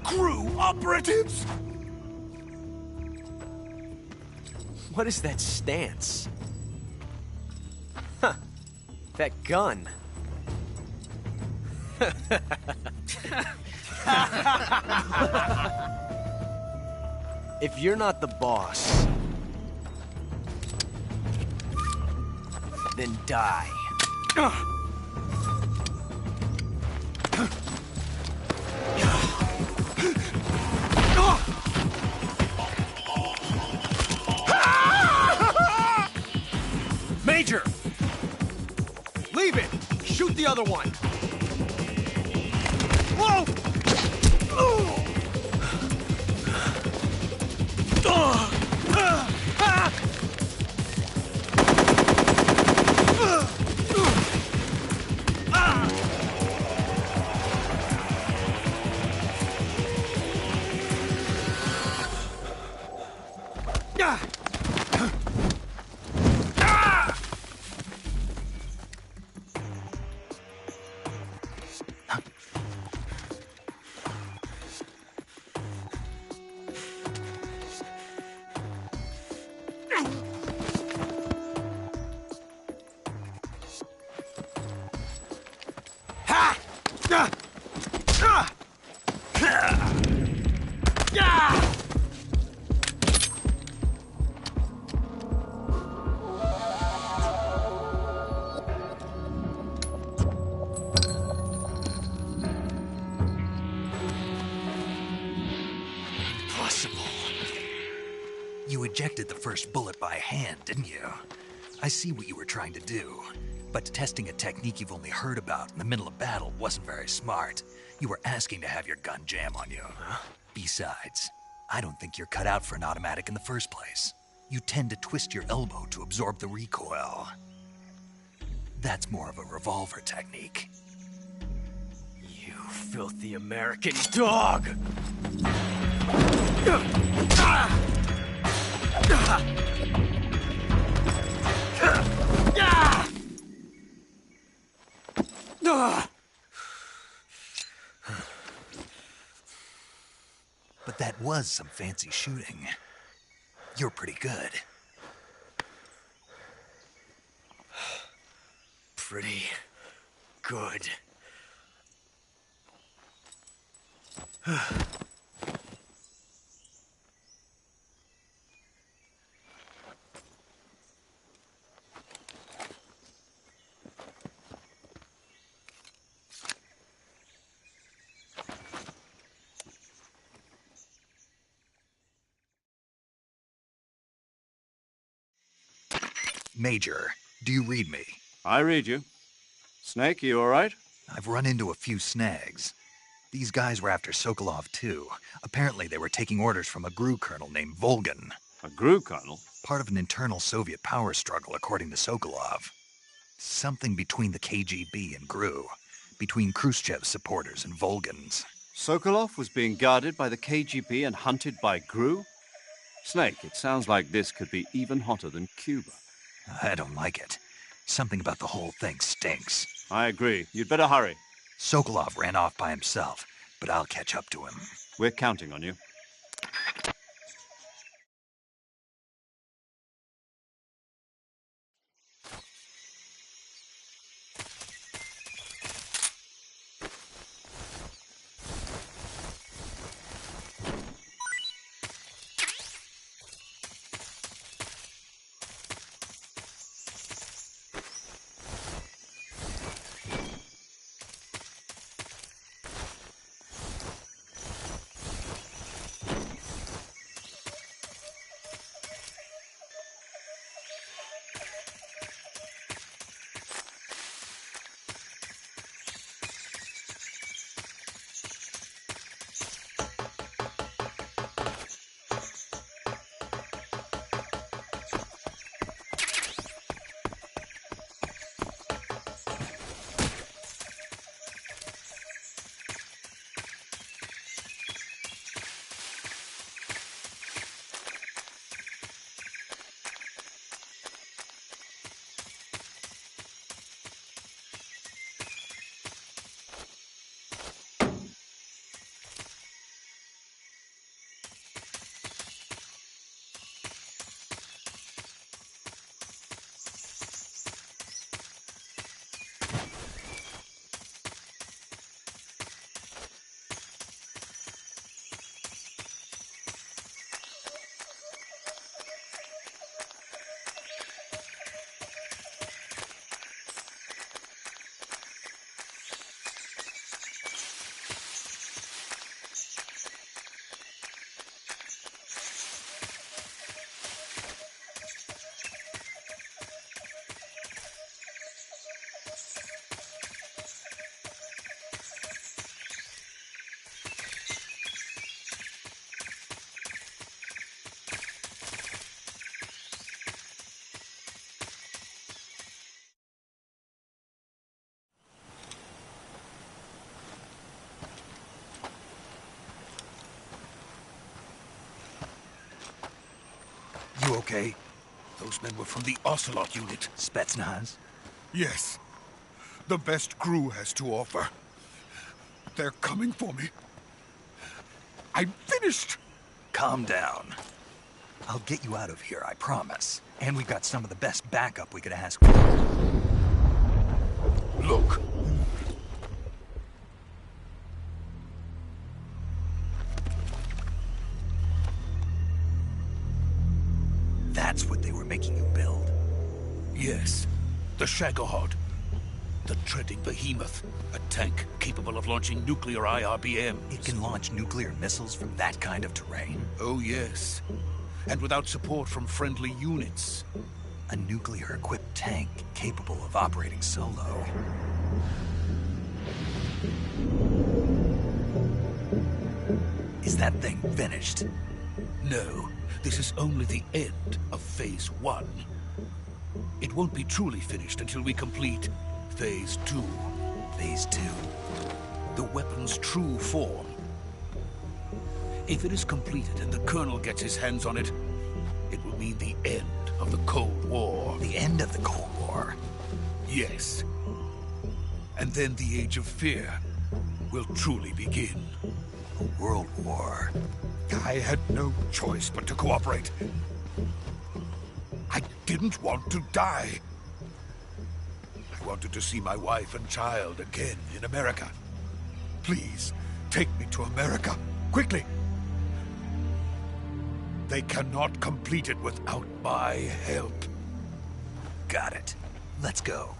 GRU operatives! What is that stance? Huh. That gun. If you're not the boss, then die. Major! Leave it! Shoot the other one! Whoa! You ejected the first bullet by hand, didn't you? I see what you were trying to do, but testing a technique you've only heard about in the middle of battle wasn't very smart. You were asking to have your gun jam on you. Huh? Besides, I don't think you're cut out for an automatic in the first place. You tend to twist your elbow to absorb the recoil. That's more of a revolver technique. You filthy American dog! But that was some fancy shooting. You're pretty good. Pretty good. Major, do you read me? I read you. Snake, you all right? I've run into a few snags. These guys were after Sokolov, too. Apparently they were taking orders from a GRU colonel named Volgan. A GRU colonel? Part of an internal Soviet power struggle, according to Sokolov. Something between the KGB and GRU. Between Khrushchev's supporters and Volgan's. Sokolov was being guarded by the KGB and hunted by GRU? Snake, it sounds like this could be even hotter than Cuba. I don't like it. Something about the whole thing stinks. I agree. You'd better hurry. Sokolov ran off by himself, but I'll catch up to him. We're counting on you. You okay? Those men were from the Ocelot unit. Spetsnaz? Yes. The best GRU has to offer. They're coming for me. I'm finished! Calm down. I'll get you out of here, I promise. And we've got some of the best backup we could ask for. Look. That's what they were making you build? Yes. The Shagohod. The treading behemoth. A tank capable of launching nuclear IRBMs. It can launch nuclear missiles from that kind of terrain? Oh, yes. And without support from friendly units. A nuclear-equipped tank capable of operating solo. Is that thing finished? No. This is only the end of Phase 1. It won't be truly finished until we complete Phase 2. Phase 2? The weapon's true form. If it is completed and the Colonel gets his hands on it, it will mean the end of the Cold War. The end of the Cold War? Yes. And then the Age of Fear will truly begin. A world war. I had no choice but to cooperate. I didn't want to die. I wanted to see my wife and child again in America. Please, take me to America, quickly. They cannot complete it without my help. Got it. Let's go.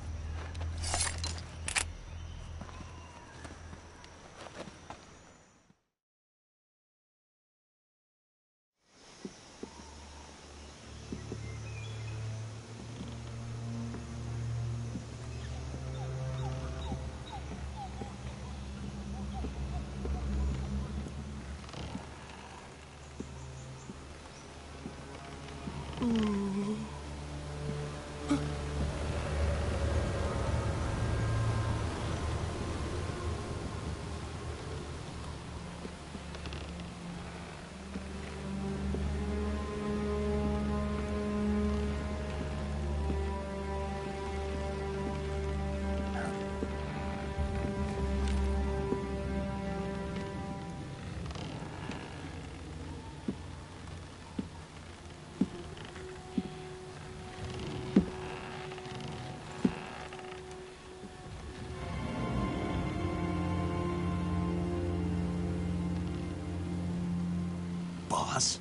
Boss?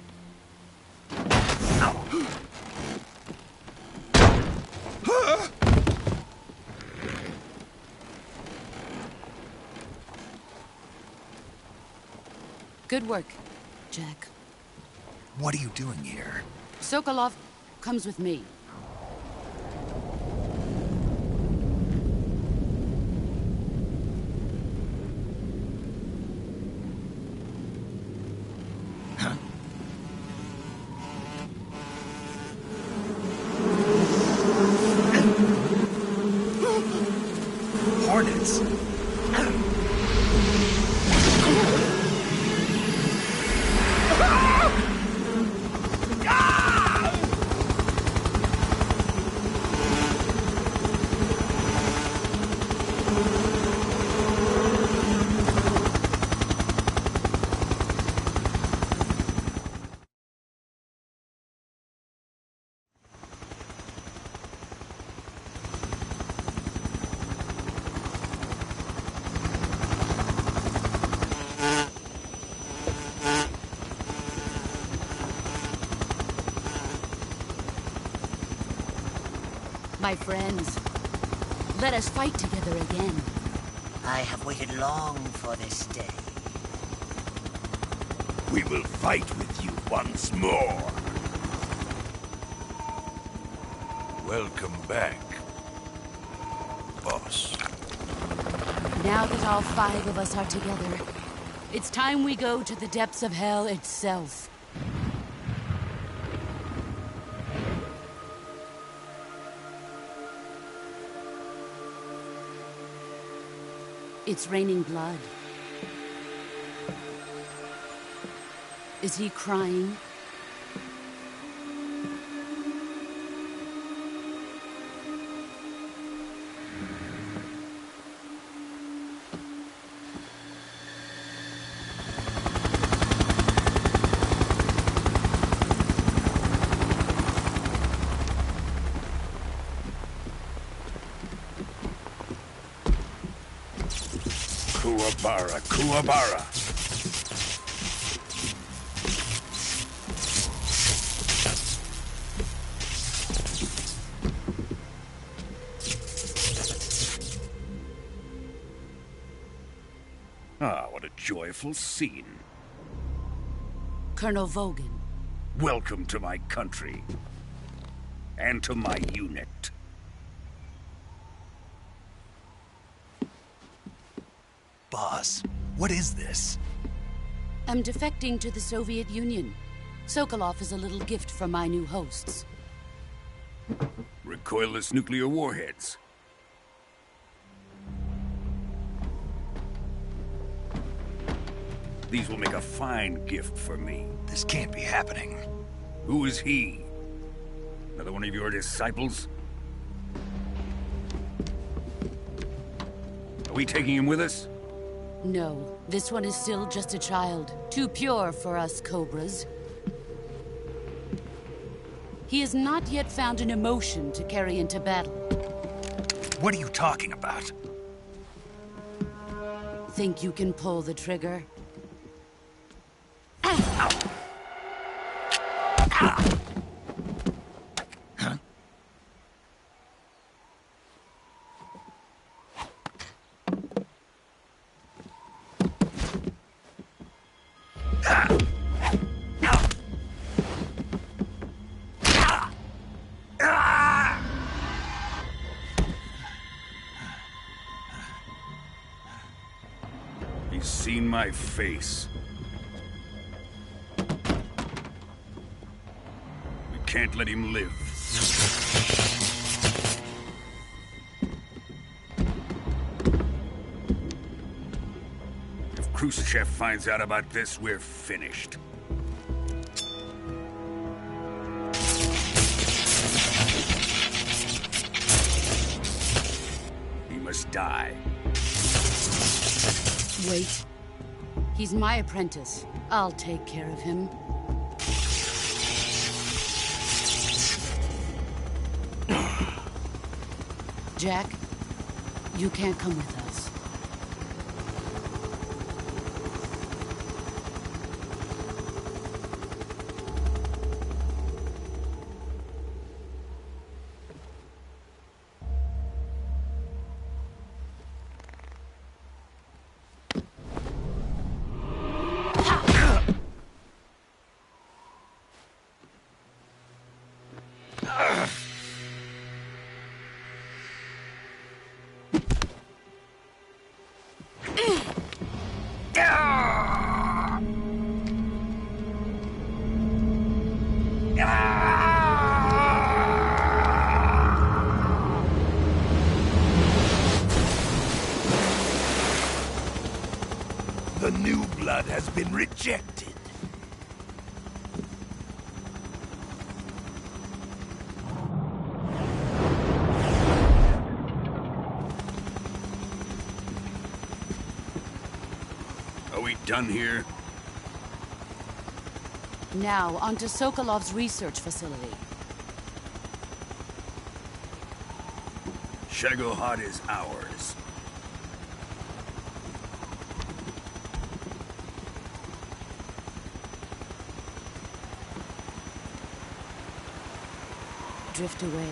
Good work, Jack. What are you doing here? Sokolov comes with me. Hornets? My friends, let us fight together again. I have waited long for this day. We will fight with you once more. Welcome back, boss. Now that all 5 of us are together, it's time we go to the depths of hell itself. It's raining blood. Is he crying? Kuwabara, Kuwabara. Ah, what a joyful scene. Colonel Vogan. Welcome to my country. And to my unit. Boss, what is this? I'm defecting to the Soviet Union. Sokolov is a little gift from my new hosts. Recoilless nuclear warheads. These will make a fine gift for me. This can't be happening. Who is he? Another one of your disciples? Are we taking him with us? No, this one is still just a child. Too pure for us Cobras. He has not yet found an emotion to carry into battle. What are you talking about? Think you can pull the trigger? He's seen my face. We can't let him live. If Khrushchev finds out about this, we're finished. He must die. Wait. He's my apprentice. I'll take care of him. Jack, you can't come with us. The new blood has been rejected. Are we done here? Now, onto Sokolov's research facility. Shagohod is ours. Drift away.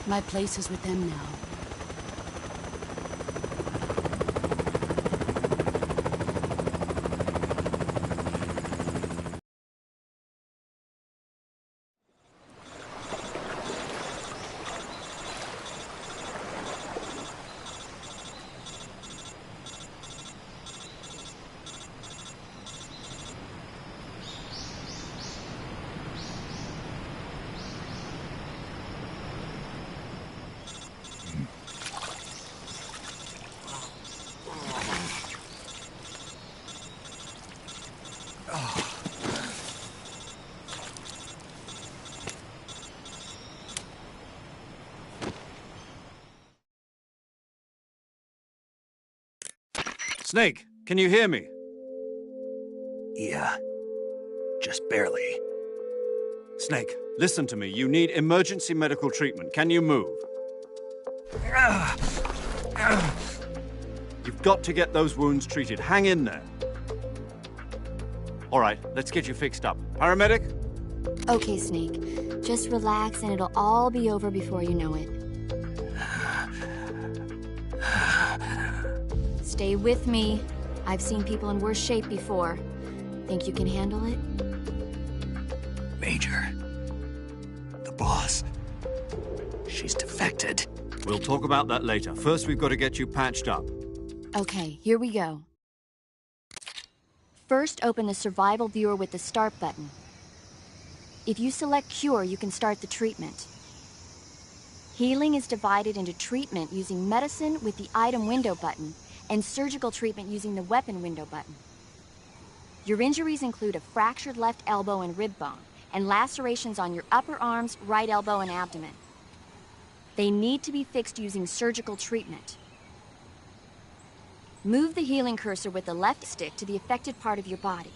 My place is with them now. Snake, can you hear me? Yeah. Just barely. Snake, listen to me. You need emergency medical treatment. Can you move? You've got to get those wounds treated. Hang in there. All right, let's get you fixed up. Paramedic? Okay, Snake. Just relax and it'll all be over before you know it. Stay with me. I've seen people in worse shape before. Think you can handle it? Major. The boss. She's defected. We'll talk about that later. First, we've got to get you patched up. Okay, here we go. First, open the survival viewer with the start button. If you select cure, you can start the treatment. Healing is divided into treatment using medicine with the item window button and surgical treatment using the weapon window button. Your injuries include a fractured left elbow and rib bone, and lacerations on your upper arms, right elbow, and abdomen. They need to be fixed using surgical treatment. Move the healing cursor with the left stick to the affected part of your body.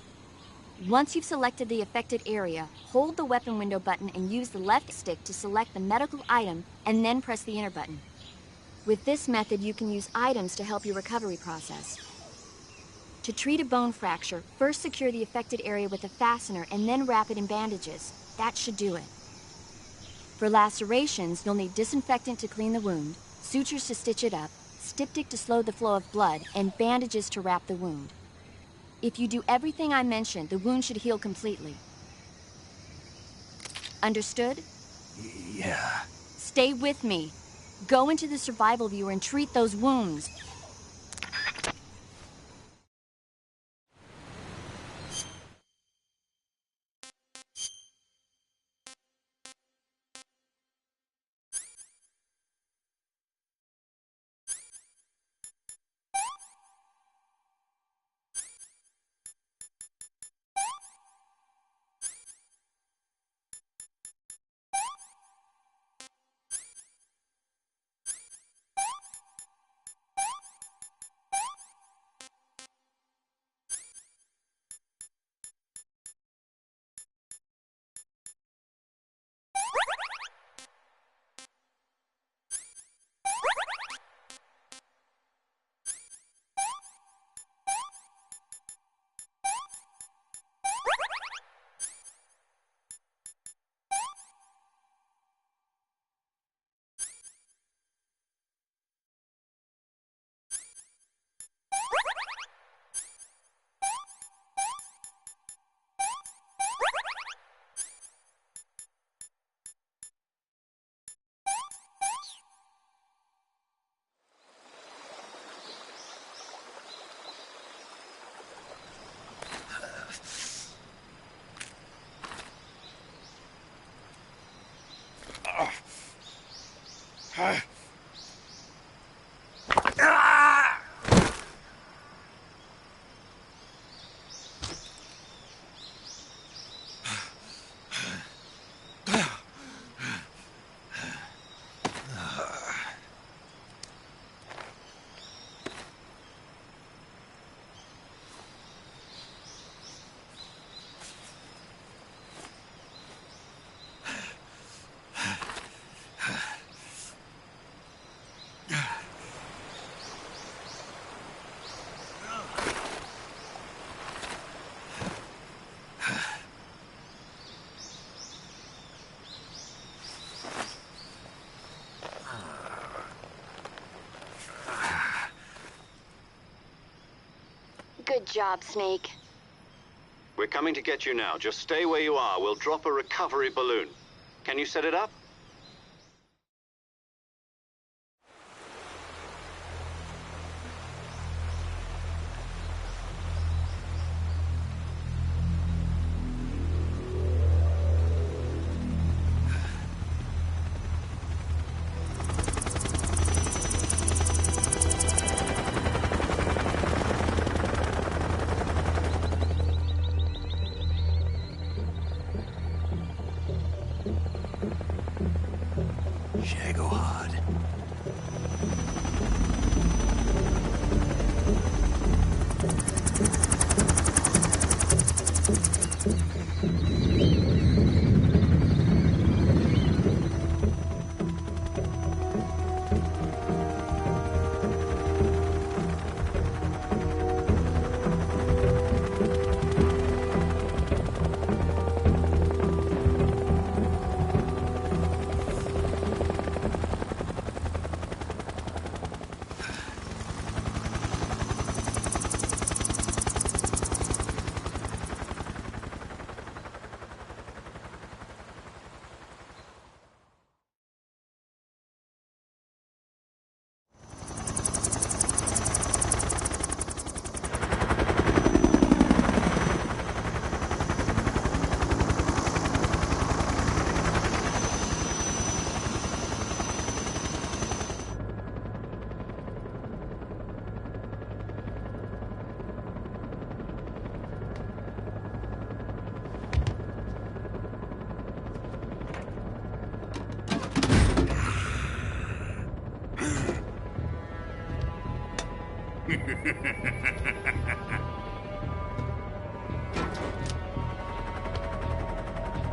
Once you've selected the affected area, hold the weapon window button and use the left stick to select the medical item, and then press the enter button. With this method, you can use items to help your recovery process. To treat a bone fracture, first secure the affected area with a fastener and then wrap it in bandages. That should do it. For lacerations, you'll need disinfectant to clean the wound, sutures to stitch it up, styptic to slow the flow of blood, and bandages to wrap the wound. If you do everything I mentioned, the wound should heal completely. Understood? Yeah. Stay with me. Go into the survival viewer and treat those wounds. Good job, Snake. We're coming to get you now. Just stay where you are. We'll drop a recovery balloon. Can you set it up?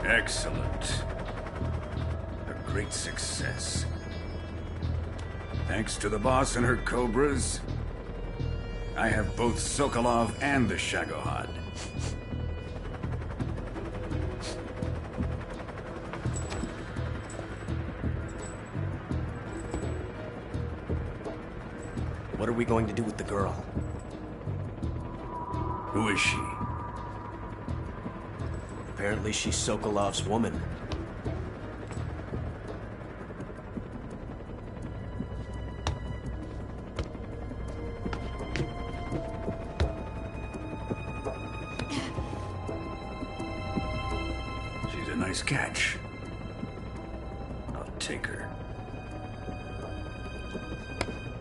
Excellent. A great success. Thanks to the boss and her cobras, I have both Sokolov and the Shagohod. What are we going to do with the girl? Who is she? Apparently she's Sokolov's woman. She's a nice catch. I'll take her.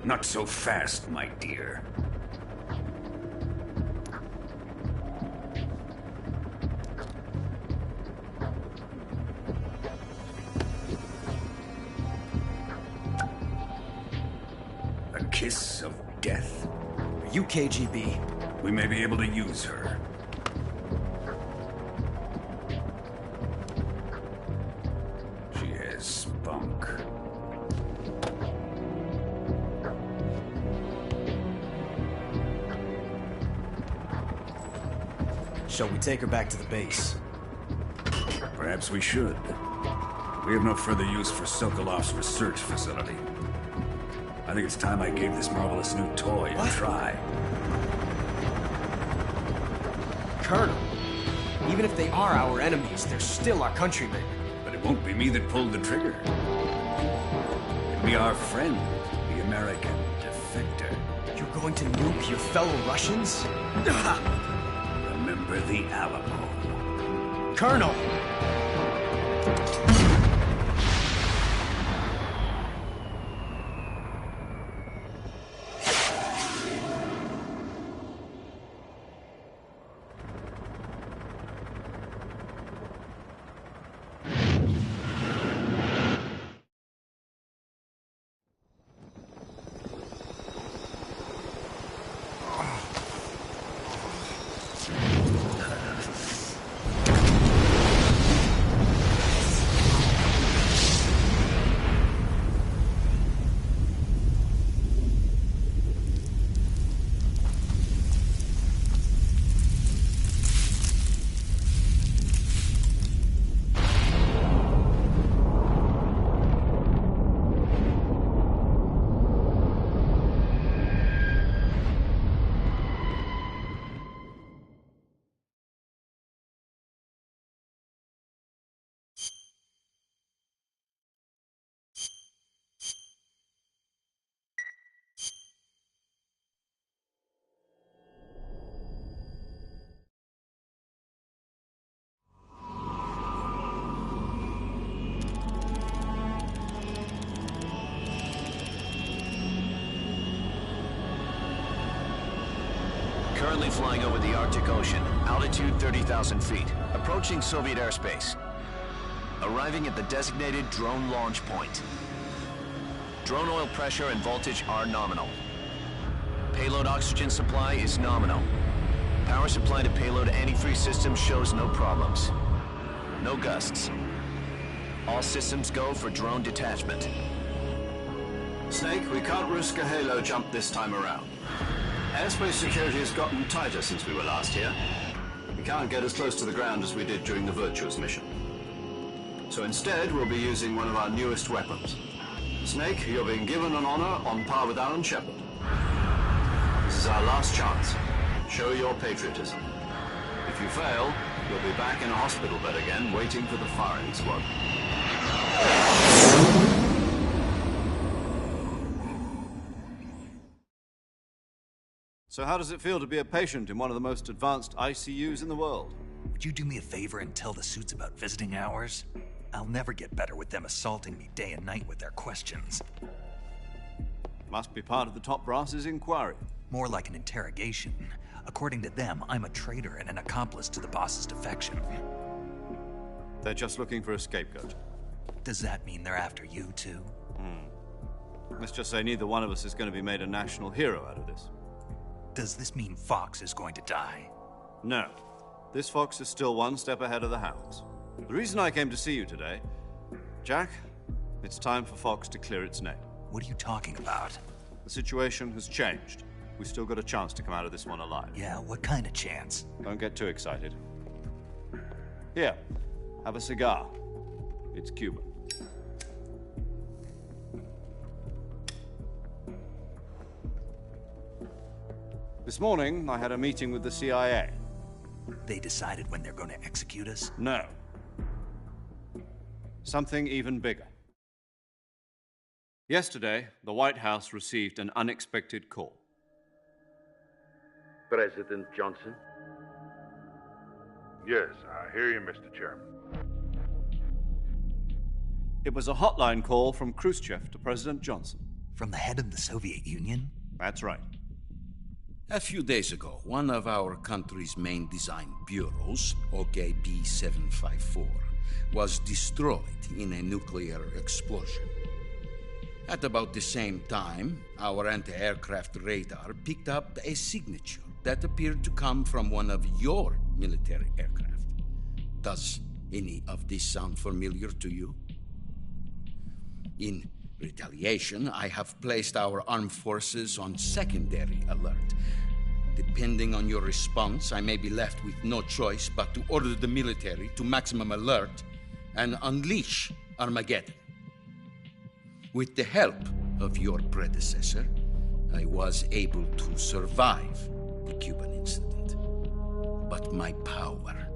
Not so fast, my dear. A kiss of death. Are you KGB? We may be able to use her. She has spunk. Shall we take her back to the base? Perhaps we should. We have no further use for Sokolov's research facility. I think it's time I gave this marvelous new toy a try. Colonel, even if they are our enemies, they're still our countrymen. But it won't be me that pulled the trigger. It'll be our friend, the American defector. You're going to nuke your fellow Russians? Remember the Alamo. Colonel! flying over the Arctic Ocean, altitude 30,000 feet, approaching Soviet airspace. Arriving at the designated drone launch point. Drone oil pressure and voltage are nominal. Payload oxygen supply is nominal. Power supply to payload antifreeze system shows no problems. No gusts. All systems go for drone detachment. Snake, we can't risk a halo jump this time around. Airspace security has gotten tighter since we were last here. We can't get as close to the ground as we did during the Virtuous mission. So instead, we'll be using one of our newest weapons. Snake, you're being given an honor on par with Alan Shepard. This is our last chance. Show your patriotism. If you fail, you'll be back in a hospital bed again, waiting for the firing squad. So how does it feel to be a patient in one of the most advanced ICUs in the world? Would you do me a favor and tell the suits about visiting hours? I'll never get better with them assaulting me day and night with their questions. Must be part of the top brass's inquiry. More like an interrogation. According to them, I'm a traitor and an accomplice to the boss's defection. They're just looking for a scapegoat. Does that mean they're after you, too? Let's just say neither one of us is going to be made a national hero out of this. Does this mean Fox is going to die? No. This Fox is still one step ahead of the Hounds. The reason I came to see you today, Jack, it's time for Fox to clear its name. What are you talking about? The situation has changed. We still got a chance to come out of this one alive. Yeah, what kind of chance? Don't get too excited. Here, have a cigar. It's Cuban. This morning, I had a meeting with the CIA. They decided when they're going to execute us? No. Something even bigger. Yesterday, the White House received an unexpected call. President Johnson? Yes, I hear you, Mr. Chairman. It was a hotline call from Khrushchev to President Johnson. From the head of the Soviet Union? That's right. A few days ago, one of our country's main design bureaus, OKB 754, was destroyed in a nuclear explosion. At about the same time, our anti-aircraft radar picked up a signature that appeared to come from one of your military aircraft. Does any of this sound familiar to you? In retaliation, I have placed our armed forces on secondary alert. Depending on your response, I may be left with no choice but to order the military to maximum alert and unleash Armageddon. With the help of your predecessor, I was able to survive the Cuban incident. But my power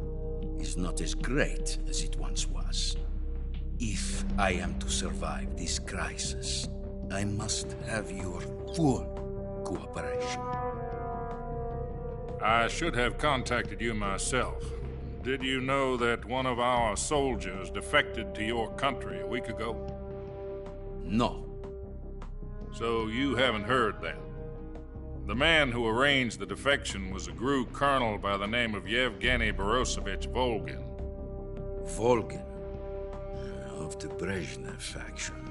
is not as great as it once was. If I am to survive this crisis, I must have your full cooperation. I should have contacted you myself. Did you know that one of our soldiers defected to your country a week ago? No. So you haven't heard then? The man who arranged the defection was a GRU colonel by the name of Yevgeny Borosovich Volgin. Volgin? Of the Brezhnev faction.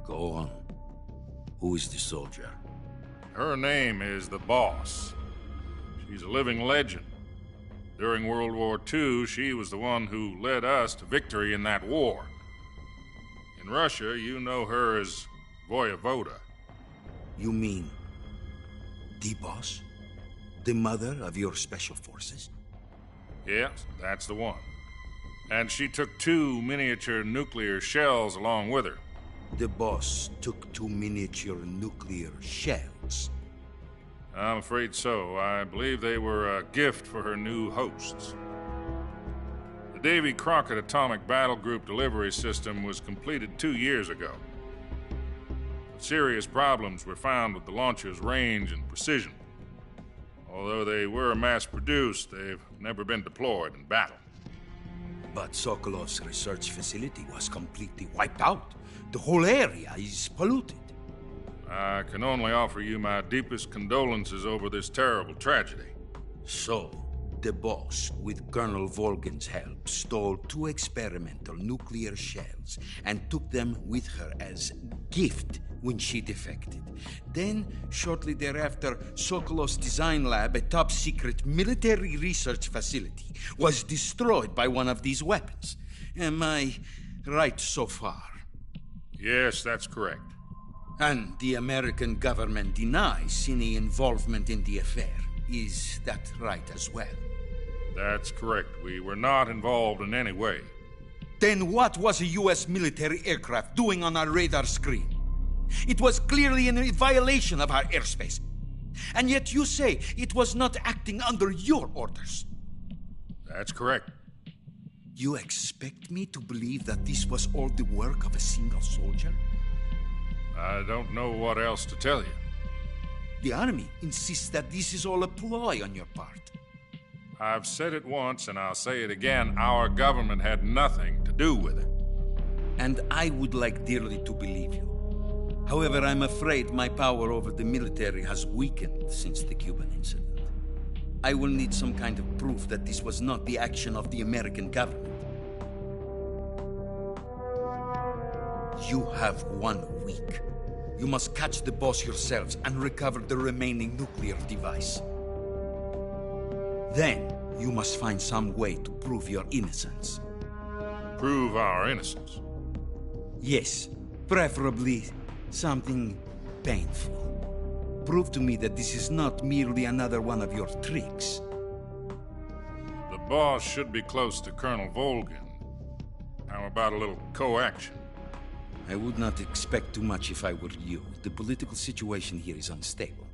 Go on. Who is the soldier? Her name is the Boss. She's a living legend. During World War II, she was the one who led us to victory in that war. In Russia, you know her as Voyevoda. You mean the Boss? The mother of your special forces? Yes, that's the one. And she took 2 miniature nuclear shells along with her. The Boss took 2 miniature nuclear shells? I'm afraid so. I believe they were a gift for her new hosts. The Davy Crockett Atomic Battle Group delivery system was completed 2 years ago. Serious problems were found with the launcher's range and precision. Although they were mass-produced, they've never been deployed in battle. But Sokolov's research facility was completely wiped out. The whole area is polluted. I can only offer you my deepest condolences over this terrible tragedy. So, the boss, with Colonel Volgin's help, stole 2 experimental nuclear shells and took them with her as gift when she defected. Then, shortly thereafter, Sokolov's design lab, a top-secret military research facility, was destroyed by one of these weapons. Am I right so far? Yes, that's correct. And the American government denies any involvement in the affair. Is that right as well? That's correct. We were not involved in any way. Then what was a U.S. military aircraft doing on our radar screen? It was clearly in violation of our airspace. And yet you say it was not acting under your orders. That's correct. You expect me to believe that this was all the work of a single soldier? I don't know what else to tell you. The Army insists that this is all a ploy on your part. I've said it once, and I'll say it again. Our government had nothing to do with it. And I would like dearly to believe you. However, I'm afraid my power over the military has weakened since the Cuban incident. I will need some kind of proof that this was not the action of the American government. You have 1 week. You must catch the boss yourselves and recover the remaining nuclear device. Then, you must find some way to prove your innocence. Prove our innocence? Yes, preferably something painful. Prove to me that this is not merely another one of your tricks. The boss should be close to Colonel Volgin. How about a little coaction? I would not expect too much if I were you. The political situation here is unstable.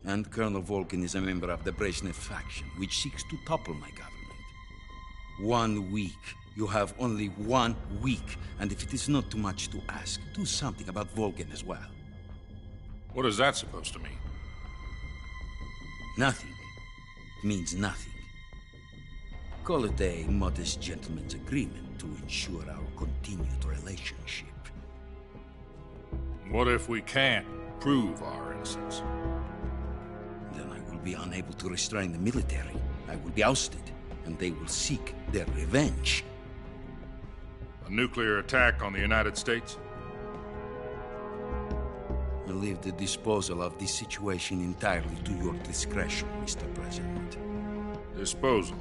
And Colonel Volgin is a member of the Brezhnev faction, which seeks to topple my government. 1 week. You have only 1 week. And if it is not too much to ask, do something about Volgin as well. What is that supposed to mean? Nothing. It means nothing. Call it a modest gentleman's agreement to ensure our continued relationship. What if we can't prove our innocence? Then I will be unable to restrain the military. I will be ousted, and they will seek their revenge. A nuclear attack on the United States? I leave the disposal of this situation entirely to your discretion, Mr. President. Disposal?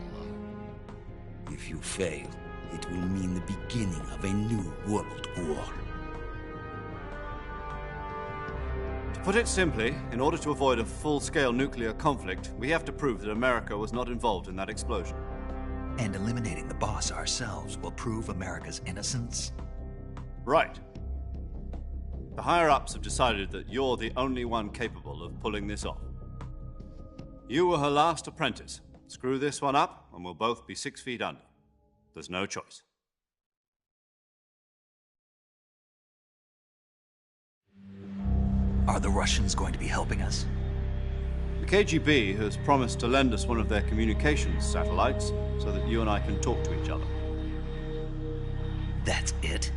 If you fail, it will mean the beginning of a new world war. To put it simply, in order to avoid a full-scale nuclear conflict, we have to prove that America was not involved in that explosion. And eliminating the boss ourselves will prove America's innocence? Right. The higher-ups have decided that you're the only one capable of pulling this off. You were her last apprentice. Screw this one up, and we'll both be 6 feet under. There's no choice. Are the Russians going to be helping us? The KGB has promised to lend us one of their communications satellites so that you and I can talk to each other. That's it?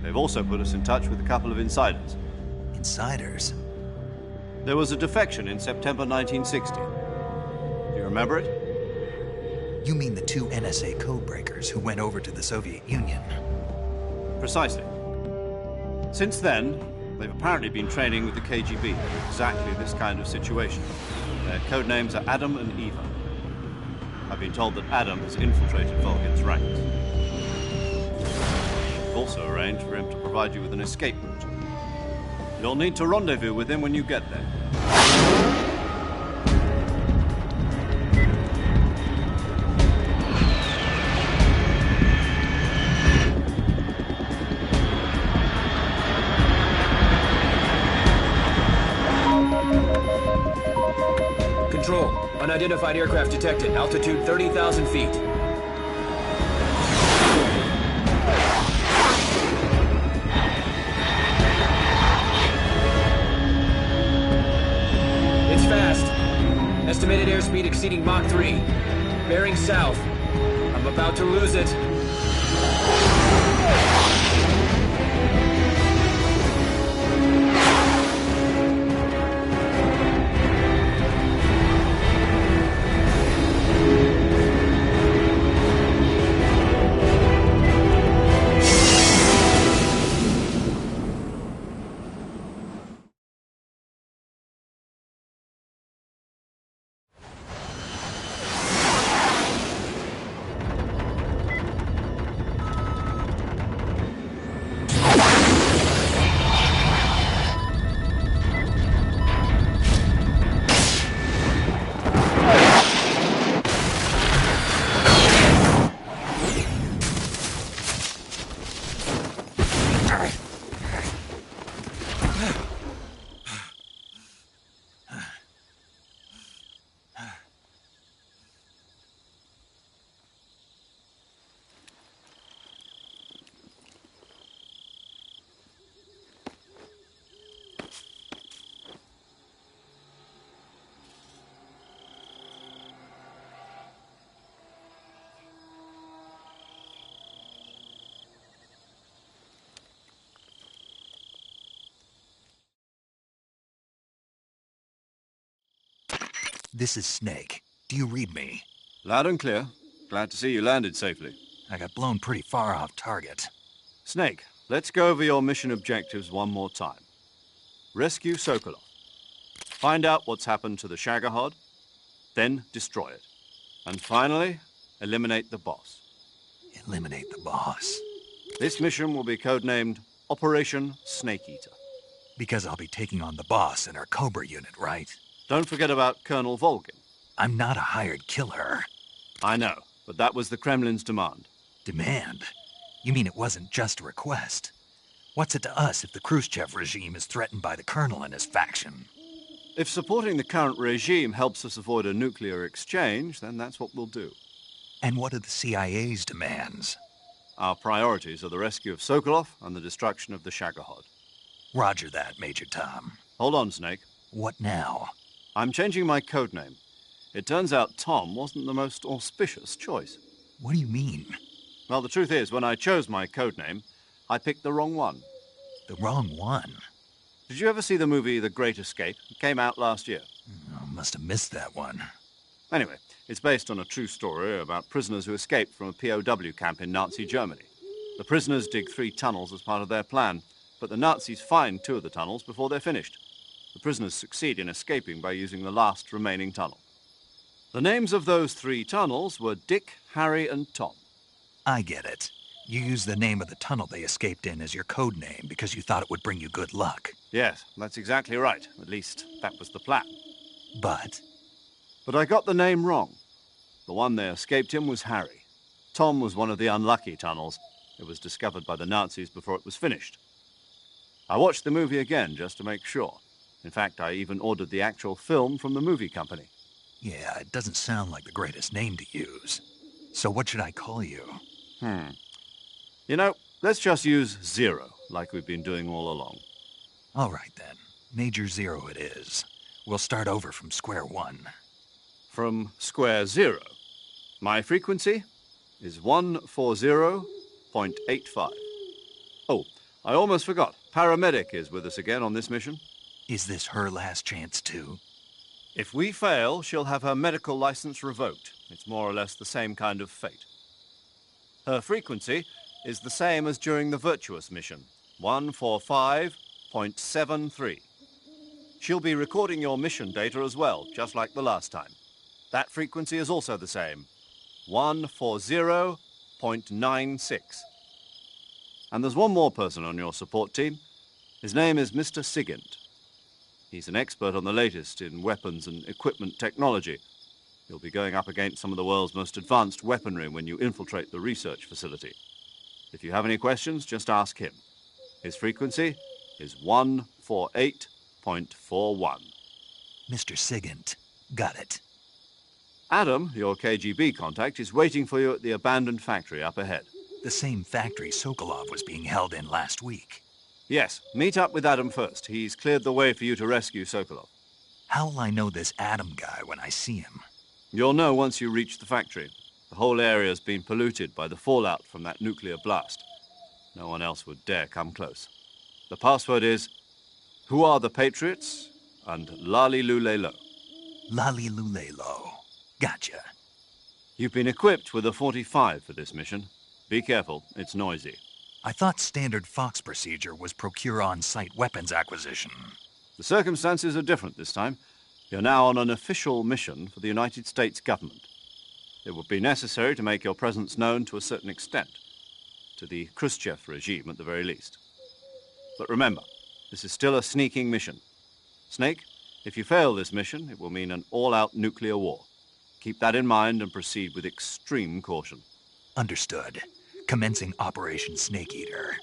They've also put us in touch with a couple of insiders. Insiders? There was a defection in September 1960. Do you remember it? You mean the 2 NSA codebreakers who went over to the Soviet Union? Precisely. Since then, they've apparently been training with the KGB for exactly this kind of situation. Their code names are Adam and Eva. I've been told that Adam has infiltrated Volgin's ranks. We've also arranged for him to provide you with an escape route. You'll need to rendezvous with him when you get there. Control. Unidentified aircraft detected. Altitude 30,000 feet. It's fast. Estimated airspeed exceeding Mach 3. Bearing south. I'm about to lose it. This is Snake. Do you read me? Loud and clear. Glad to see you landed safely. I got blown pretty far off target. Snake, let's go over your mission objectives one more time. Rescue Sokolov. Find out what's happened to the Shagohod, then destroy it. And finally, eliminate the boss. Eliminate the boss? This mission will be codenamed Operation Snake Eater. Because I'll be taking on the boss in our Cobra unit, right? Don't forget about Colonel Volgin. I'm not a hired killer. I know, but that was the Kremlin's demand. Demand? You mean it wasn't just a request? What's it to us if the Khrushchev regime is threatened by the Colonel and his faction? If supporting the current regime helps us avoid a nuclear exchange, then that's what we'll do. And what are the CIA's demands? Our priorities are the rescue of Sokolov and the destruction of the Shagohod. Roger that, Major Tom. Hold on, Snake. What now? I'm changing my codename. It turns out Tom wasn't the most auspicious choice. What do you mean? Well, the truth is, when I chose my codename, I picked the wrong one. The wrong one? Did you ever see the movie The Great Escape? It came out last year. Oh, must have missed that one. Anyway, it's based on a true story about prisoners who escaped from a POW camp in Nazi Germany. The prisoners dig 3 tunnels as part of their plan, but the Nazis find 2 of the tunnels before they're finished. The prisoners succeed in escaping by using the last remaining tunnel. The names of those 3 tunnels were Dick, Harry, and Tom. I get it. You used the name of the tunnel they escaped in as your code name because you thought it would bring you good luck. Yes, that's exactly right. At least, that was the plan. But I got the name wrong. The one they escaped in was Harry. Tom was one of the unlucky tunnels. It was discovered by the Nazis before it was finished. I watched the movie again just to make sure. In fact, I even ordered the actual film from the movie company. yeah, it doesn't sound like the greatest name to use. So what should I call you? You know, let's just use Zero, like we've been doing all along. All right, then. Major Zero it is. We'll start over from square one. From square zero. My frequency is 140.85. Oh, I almost forgot. Paramedic is with us again on this mission. Is this her last chance, too? If we fail, she'll have her medical license revoked. It's more or less the same kind of fate. Her frequency is the same as during the Virtuous mission, 145.73. She'll be recording your mission data as well, just like the last time. That frequency is also the same, 140.96. And there's one more person on your support team. His name is Mr. Sigint. He's an expert on the latest in weapons and equipment technology. You'll be going up against some of the world's most advanced weaponry when you infiltrate the research facility. If you have any questions, just ask him. His frequency is 148.41. Mr. Sigint. Got it. Adam, your KGB contact, is waiting for you at the abandoned factory up ahead. The same factory Sokolov was being held in last week. Yes, meet up with Adam first. He's cleared the way for you to rescue Sokolov. How will I know this Adam guy when I see him? You'll know once you reach the factory. The whole area's been polluted by the fallout from that nuclear blast. No one else would dare come close. The password is, "Who are the Patriots?" and "Lali Lule Lo." Lali Lule Lo. Gotcha. You've been equipped with a 45 for this mission. Be careful, it's noisy. I thought standard Fox procedure was procure on-site weapons acquisition. The circumstances are different this time. You're now on an official mission for the United States government. It would be necessary to make your presence known to a certain extent, to the Khrushchev regime at the very least. But remember, this is still a sneaking mission. Snake, if you fail this mission, it will mean an all-out nuclear war. Keep that in mind and proceed with extreme caution. Understood. Commencing Operation Snake Eater.